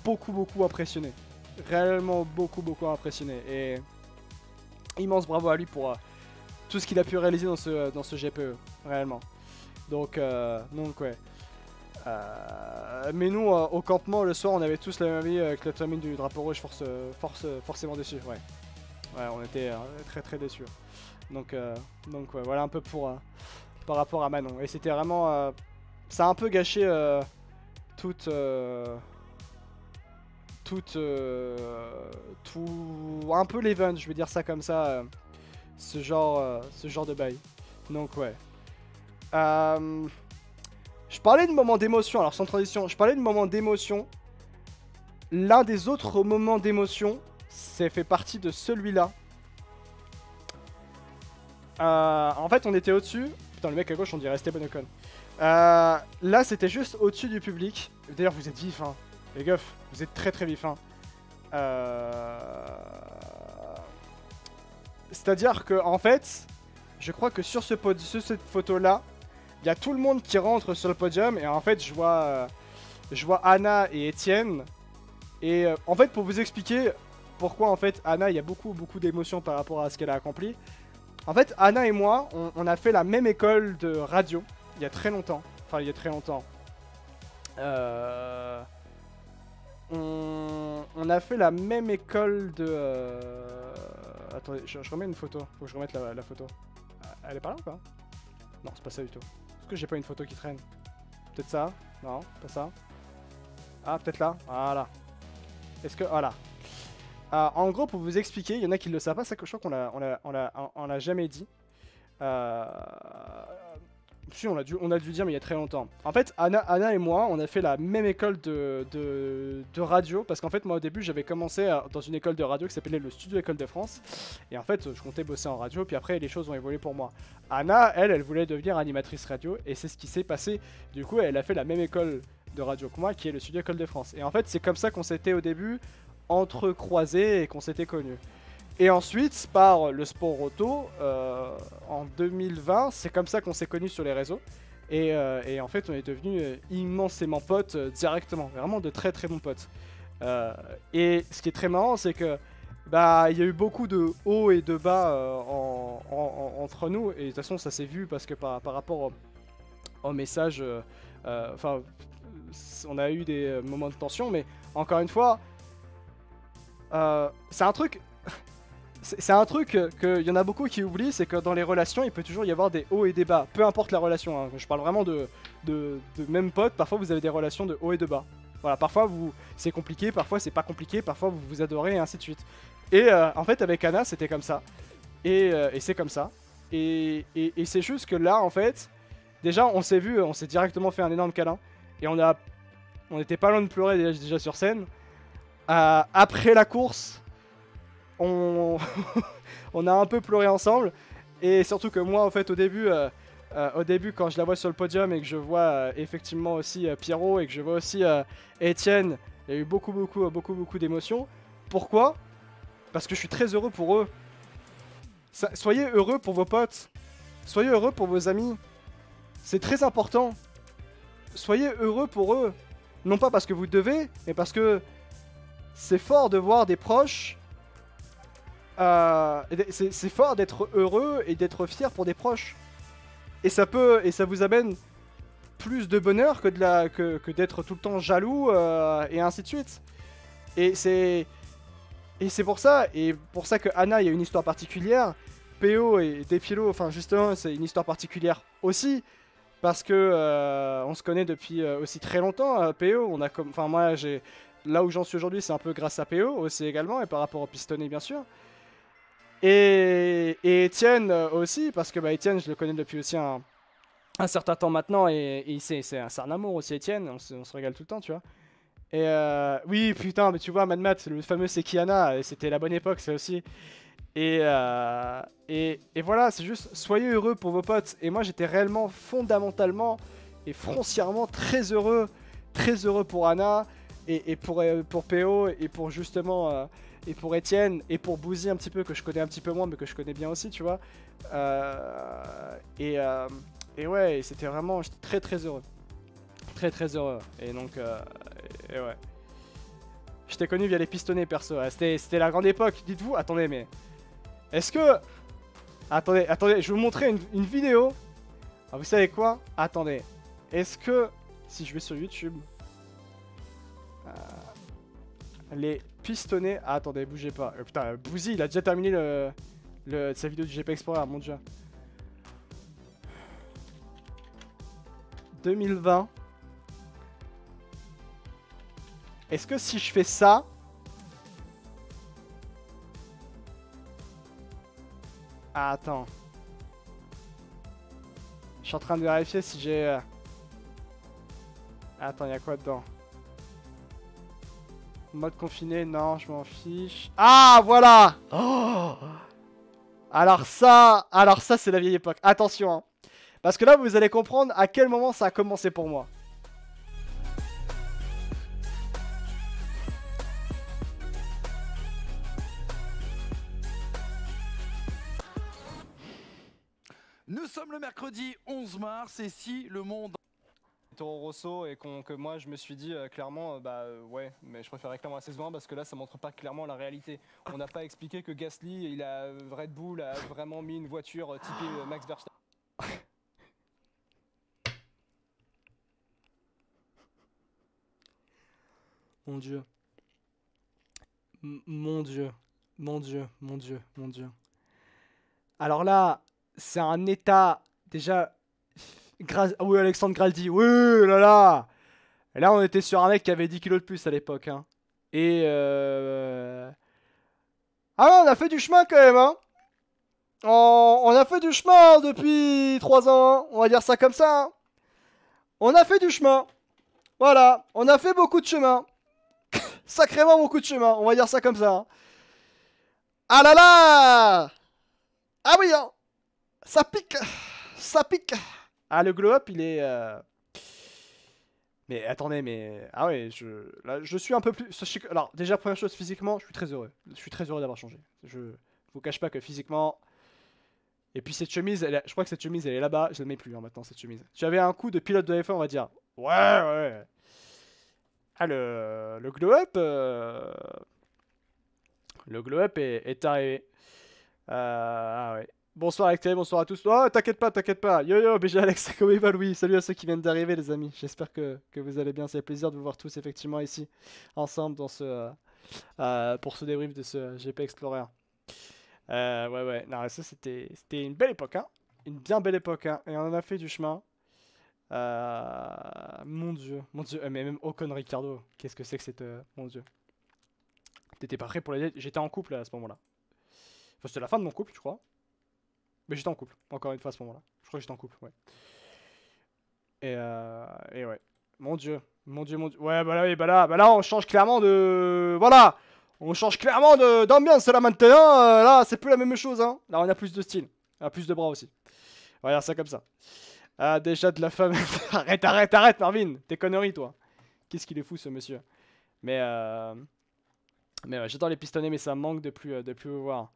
beaucoup impressionné. Réellement beaucoup impressionné. Et immense bravo à lui pour tout ce qu'il a pu réaliser dans ce GPE. Réellement. Donc ouais. Mais nous, au campement, le soir, on avait tous la même avis avec la termine du drapeau rouge forcément déçus. Ouais, on était très déçus. Donc ouais, voilà un peu par rapport à Manon. Et c'était vraiment... ça a un peu gâché tout un peu l'event, je vais dire ça comme ça, ce genre de bail. Donc ouais. Je parlais de moments d'émotion, alors sans transition, je parlais de moments d'émotion. L'un des autres moments d'émotion, ça fait partie de celui-là. En fait, on était au-dessus. Putain, le mec à gauche, on dirait Esteban Ocon. Là, c'était juste au-dessus du public. D'ailleurs, vous êtes vifs, hein. Les gars, vous êtes très vifs, hein. C'est-à-dire que, en fait, je crois que sur cette photo-là, il y a tout le monde qui rentre sur le podium et en fait je vois Anna et Etienne. Et en fait pour vous expliquer pourquoi en fait Anna, il y a beaucoup d'émotions par rapport à ce qu'elle a accompli. En fait Anna et moi on a fait la même école de radio il y a très longtemps. Enfin il y a très longtemps. On a fait la même école de... Attendez, je remets une photo. Faut que je remette la photo. Elle est pas là ou pas? Non, c'est pas ça du tout. Est-ce que j'ai pas une photo qui traîne? Peut-être ça? Non, pas ça. Ah, peut-être là. Voilà. Est-ce que... Voilà. En gros, pour vous expliquer, il y en a qui le savent pas, ça que je crois qu'on l'a jamais dit. Si, on a dû dire, mais il y a très longtemps. En fait, Anna et moi, on a fait la même école de radio. Parce qu'en fait, moi, au début, j'avais commencé dans une école de radio qui s'appelait le Studio École de France. Et en fait, je comptais bosser en radio. Puis après, les choses ont évolué pour moi. Anna, elle voulait devenir animatrice radio. Et c'est ce qui s'est passé. Du coup, elle a fait la même école de radio que moi, qui est le Studio École de France. Et en fait, c'est comme ça qu'on s'était au début entrecroisés et qu'on s'était connus. Et ensuite, par le sport auto, en 2020, c'est comme ça qu'on s'est connus sur les réseaux. Et en fait, on est devenus immensément potes directement. Vraiment de très bons potes. Et ce qui est très marrant, c'est que bah il y a eu beaucoup de hauts et de bas entre nous. Et de toute façon, ça s'est vu parce que par rapport au message, enfin, on a eu des moments de tension. Mais encore une fois, c'est un truc... C'est un truc qu'il y en a beaucoup qui oublient, c'est que dans les relations, il peut toujours y avoir des hauts et des bas. Peu importe la relation, hein. Je parle vraiment de même potes, parfois vous avez des relations de hauts et de bas. Voilà, parfois c'est compliqué, parfois c'est pas compliqué, parfois vous vous adorez et ainsi de suite. Et en fait avec Anna c'était comme ça. Et c'est comme ça. Et c'est juste que là en fait, déjà on s'est vu, on s'est directement fait un énorme câlin. Et on était pas loin de pleurer déjà sur scène. Après la course... on a un peu pleuré ensemble et surtout que moi en fait au début quand je la vois sur le podium et que je vois effectivement aussi Pierrot et que je vois aussi Etienne, il y a eu beaucoup d'émotions. Pourquoi? Parce que je suis très heureux pour eux. Soyez heureux pour vos potes, soyez heureux pour vos amis, c'est très important. Soyez heureux pour eux, non pas parce que vous devez, mais parce que c'est fort de voir des proches. C'est fort d'être heureux et d'être fier pour des proches. Et ça vous amène plus de bonheur que d'être tout le temps jaloux et ainsi de suite. Et Et c'est pour ça, que Anna, il y a une histoire particulière. PO et Depielo, enfin justement, c'est une histoire particulière aussi. Parce que on se connaît depuis aussi très longtemps. PO, on a comme. Enfin, moi, j'ai. Là où j'en suis aujourd'hui, c'est un peu grâce à PO aussi également, et par rapport au pistonné, bien sûr. Et Etienne aussi, parce que Etienne, je le connais depuis aussi un certain temps maintenant, et c'est un amour aussi, Etienne, on se régale tout le temps, tu vois. Et oui, putain, mais tu vois, Mad Matt, le fameux Sekiana, c'était la bonne époque, ça aussi. Et voilà, c'est juste, soyez heureux pour vos potes. Et moi, j'étais réellement, fondamentalement et foncièrement très heureux pour Anna, et pour PO, et pour justement, et pour Etienne, et pour Bouzy un petit peu, que je connais un petit peu moins, mais que je connais bien aussi, tu vois. Et ouais, c'était vraiment, j'étais très heureux. Très heureux. Et donc, et ouais. Je t'ai connu via les pistonnés, perso. C'était la grande époque. Dites-vous, attendez, mais... Est-ce que... Attendez, je vais vous montrer une vidéo. Ah, vous savez quoi? Attendez. Est-ce que... Si je vais sur YouTube... les pistonnés... Ah, attendez, bougez pas. Putain, Bouzy, il a déjà terminé sa vidéo du GP Explorer, mon dieu. 2020. Est-ce que si je fais ça... Ah, attends. Je suis en train de vérifier si j'ai... Attends, il y a quoi dedans? Mode confiné, non, je m'en fiche. Ah, voilà! Oh, alors ça c'est la vieille époque. Attention, hein. Parce que là, vous allez comprendre à quel moment ça a commencé pour moi. Nous sommes le mercredi 11 mars et si le monde... Toro Rosso et que moi je me suis dit clairement ouais, mais je préférais clairement la saison 1 parce que là ça montre pas clairement la réalité. On n'a pas expliqué que Gasly, Red Bull a vraiment mis une voiture typée Max Verstappen. Mon dieu. Mon dieu. Alors là, c'est un état déjà... Oui, Alexandre Graldi, oui, là là. Et là, on était sur un mec qui avait 10 kilos de plus à l'époque, hein. Et ah ouais, on a fait du chemin quand même, hein. On a fait du chemin depuis 3 ans, hein. On va dire ça comme ça, hein. On a fait du chemin. Voilà, on a fait beaucoup de chemin. Sacrément beaucoup de chemin, on va dire ça comme ça, hein. Ah là là. Ah oui, hein. Ça pique. Ça pique. Ah, le glow-up, il est... Mais attendez, mais... Ah ouais, là, je suis un peu plus... Alors, déjà, première chose, physiquement, je suis très heureux. Je suis très heureux d'avoir changé. Je vous cache pas que physiquement... Et puis cette chemise, je crois que cette chemise, elle est là-bas. Je ne mets plus, hein, maintenant, cette chemise. J'avais un coup de pilote de F1, on va dire. Ouais. Ah, le glow-up... Le glow-up est arrivé. Ah ouais. Bonsoir Alex, bonsoir à tous. Oh, t'inquiète pas. Yo, BG Alex, comment il va Louis? Salut à ceux qui viennent d'arriver, les amis. J'espère que vous allez bien. C'est un plaisir de vous voir tous, effectivement, ici, ensemble, dans pour ce débrief de ce GP Explorer. Ouais. Non, ça, c'était une belle époque, hein. Une bien belle époque, hein. Et on en a fait du chemin. Mon dieu. Mais même Ocon Ricardo, qu'est-ce que c'est que cette... Mon dieu. T'étais pas prêt pour les... J'étais en couple, là, à ce moment-là. Enfin, c'était la fin de mon couple, je crois. Mais j'étais en couple, encore une fois à ce moment-là. Je crois que j'étais en couple, ouais. Et ouais. Mon dieu. Ouais, bah là, on change clairement de... Voilà. On change clairement d'ambiance là maintenant. Là, c'est plus la même chose, hein. Là, on a plus de style. On a plus de bras aussi. On va dire ça comme ça. Ah, déjà de la femme... arrête, Marvin. Tes conneries, toi. Qu'est-ce qu'il est fou, ce monsieur. Mais ouais, j'adore les pistonnés, mais ça me manque de plus vous voir.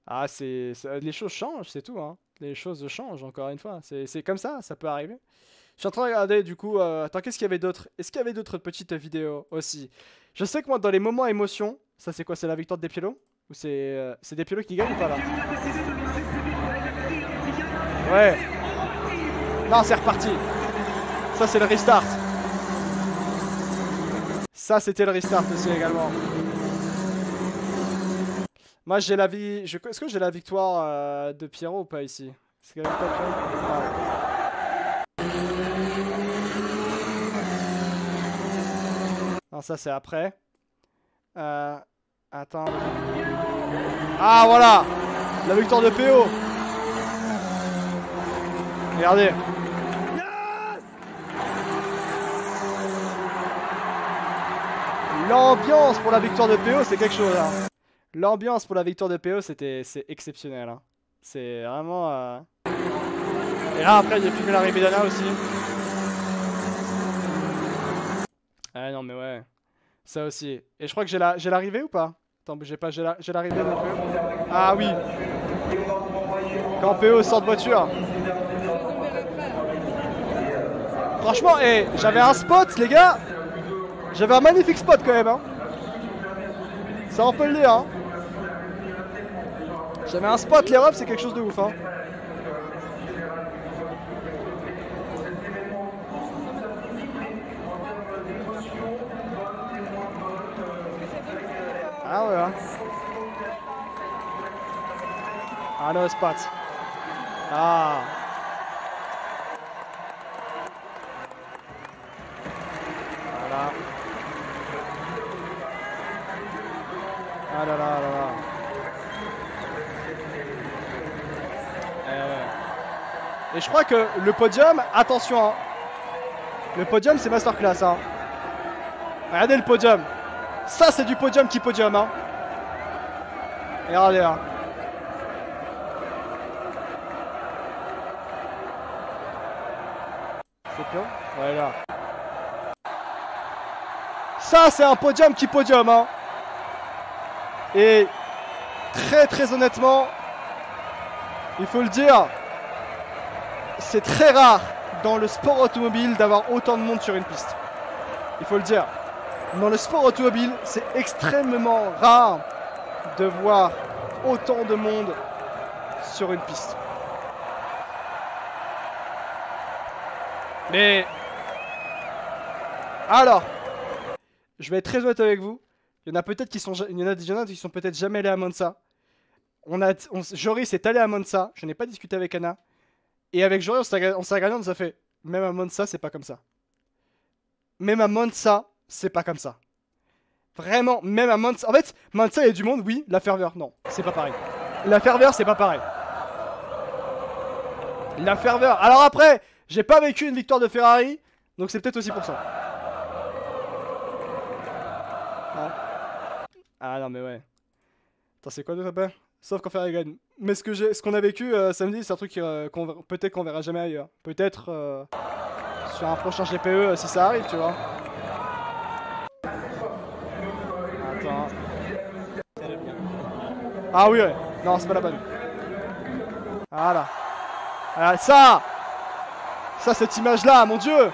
Ah, les choses changent, c'est tout, hein. Les choses changent, encore une fois. C'est comme ça peut arriver. Je suis en train de regarder, du coup... attends, qu'est-ce qu'il y avait d'autre? Est-ce qu'il y avait d'autres petites vidéos aussi? Je sais que moi, dans les moments émotion... Ça, c'est quoi? C'est la victoire de Depielo? Ou c'est Depielo qui gagne ou pas, là? Ouais. Non, c'est reparti. Ça, c'est le restart. Ça, c'était le restart aussi, également. Moi j'ai la vie. Est-ce que j'ai la victoire de Pierrot ou pas ici? C'est quand même pas le cas. Non, ça c'est après. Attends. Ah voilà! La victoire de PO! Regardez! L'ambiance pour la victoire de PO, c'est quelque chose. Hein. L'ambiance pour la victoire de PO, c'est exceptionnel. Hein. C'est vraiment... Et là, après, j'ai filmé l'arrivée d'Anna aussi. Ah non, mais ouais. Ça aussi. Et je crois que j'ai l'arrivée ou pas? Attends, bougez pas, j'ai l'arrivée de PO. Ah oui. Quand PO sort de voiture. Franchement, j'avais un spot, les gars. J'avais un magnifique spot quand même. Hein. Ça, on peut le dire. Hein. J'avais un spot, les refs, c'est quelque chose de ouf. Hein. Ah ouais. Hein. Ah le spot. Ah. Voilà. Ah là là là là. Et je crois que le podium, attention, hein. Le podium c'est masterclass. Hein. Regardez le podium. Ça c'est du podium qui podium. Hein. Et regardez là. C'est pion. Voilà. Ça c'est un podium qui podium. Hein. Et très honnêtement, il faut le dire, c'est très rare dans le sport automobile d'avoir autant de monde sur une piste. Il faut le dire. Dans le sport automobile, c'est extrêmement rare de voir autant de monde sur une piste. Mais alors, je vais être très honnête avec vous. Il y en a peut-être qui sont, peut-être jamais allés à Monza. Joris est allé à Monza. Je n'ai pas discuté avec Anna. Et avec Joris, on s'est regardé, on nous a fait. Même à Monza, c'est pas comme ça. Même à Monza, c'est pas comme ça. Vraiment, même à Monza. En fait, Monza, il y a du monde, oui. La ferveur, non, c'est pas pareil. La ferveur, c'est pas pareil. La ferveur. Alors après, j'ai pas vécu une victoire de Ferrari, donc c'est peut-être aussi pour ça. Ah non, mais ouais. Attends, c'est quoi de papa? Sauf quand Ferrari gagne. Mais ce qu'on a vécu samedi, c'est un truc peut-être qu'on verra jamais ailleurs. Peut-être sur un prochain GPE si ça arrive, tu vois. Attends. Ah oui, ouais. Non, c'est pas la bonne. Voilà. Ah, ça, cette image-là, mon Dieu.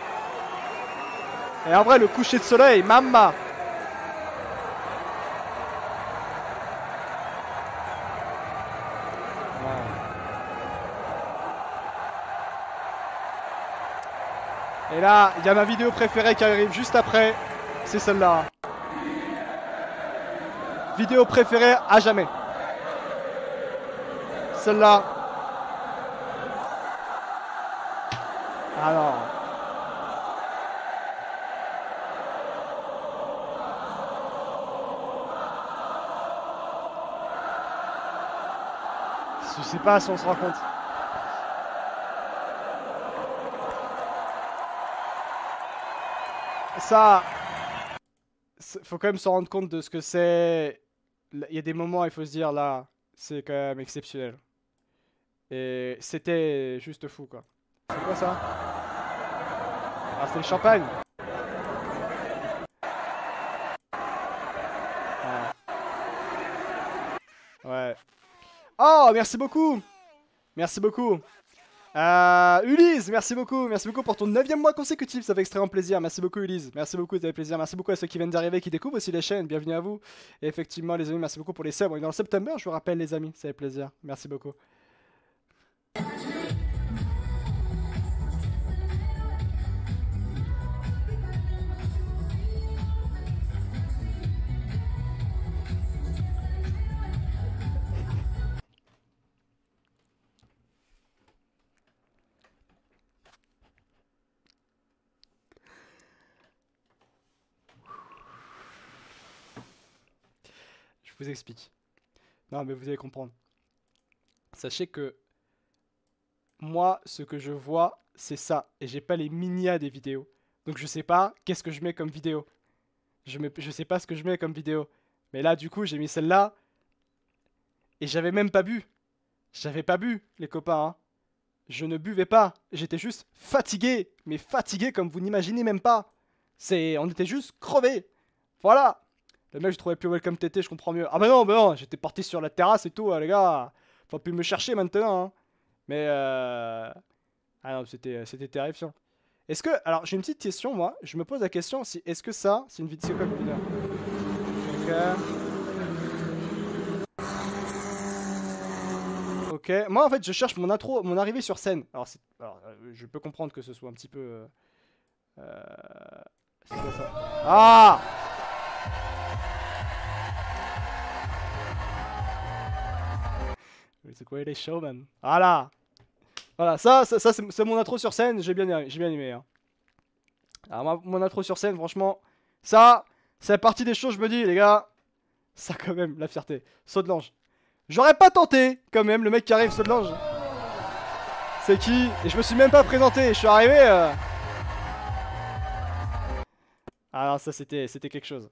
Et en vrai, le coucher de soleil, mamma. Et là, il y a ma vidéo préférée qui arrive juste après. C'est celle-là. Vidéo préférée à jamais. Celle-là. Alors. Je sais pas si on se rend compte. Ça, faut quand même se rendre compte de ce que c'est. Il y a des moments, il faut se dire là, c'est quand même exceptionnel. Et c'était juste fou, quoi. C'est quoi ça? Ah, c'est le champagne. Ah. Ouais. Oh, merci beaucoup. Merci beaucoup. Ulysse, merci beaucoup pour ton 9e mois consécutif, ça fait extrêmement plaisir, merci beaucoup Ulysse, merci beaucoup, ça fait plaisir, merci beaucoup à ceux qui viennent d'arriver, qui découvrent aussi les chaînes, bienvenue à vous, et effectivement les amis, merci beaucoup pour les subs, on est dans le September, je vous rappelle les amis, ça fait plaisir, merci beaucoup. vous explique. Non, mais vous allez comprendre. Sachez que moi, ce que je vois, c'est ça. Et j'ai pas les minia des vidéos. Donc je sais pas qu'est-ce que je mets comme vidéo. Je sais pas ce que je mets comme vidéo. Mais là, du coup, j'ai mis celle-là. Et j'avais même pas bu. J'avais pas bu, les copains. Hein. Je ne buvais pas. J'étais juste fatigué. Mais fatigué comme vous n'imaginez même pas. On était juste crevés. Voilà. Le mec, je trouvais plus Welcome TT, je comprends mieux. Ah bah non, j'étais parti sur la terrasse et tout, les gars. Faut plus me chercher maintenant. Hein. Mais Ah non, c'était terrifiant. Est-ce que... Alors, j'ai une petite question, moi. Je me pose la question, si est-ce que ça, c'est une vidéo comme vidéo. Ok. Moi, en fait, je cherche mon intro, mon arrivée sur scène. Alors, je peux comprendre que ce soit un petit peu... C'est quoi ça? Ah! C'est quoi les showman? Voilà! Voilà, ça c'est mon intro sur scène, j'ai bien aimé. Hein. Alors, mon intro sur scène, franchement, ça, c'est la partie des choses, je me dis, les gars, ça quand même, la fierté. Saut de l'ange. J'aurais pas tenté, quand même, le mec qui arrive, saut de l'ange. C'est qui? Et je me suis même pas présenté, je suis arrivé. Ah non, ça c'était quelque chose.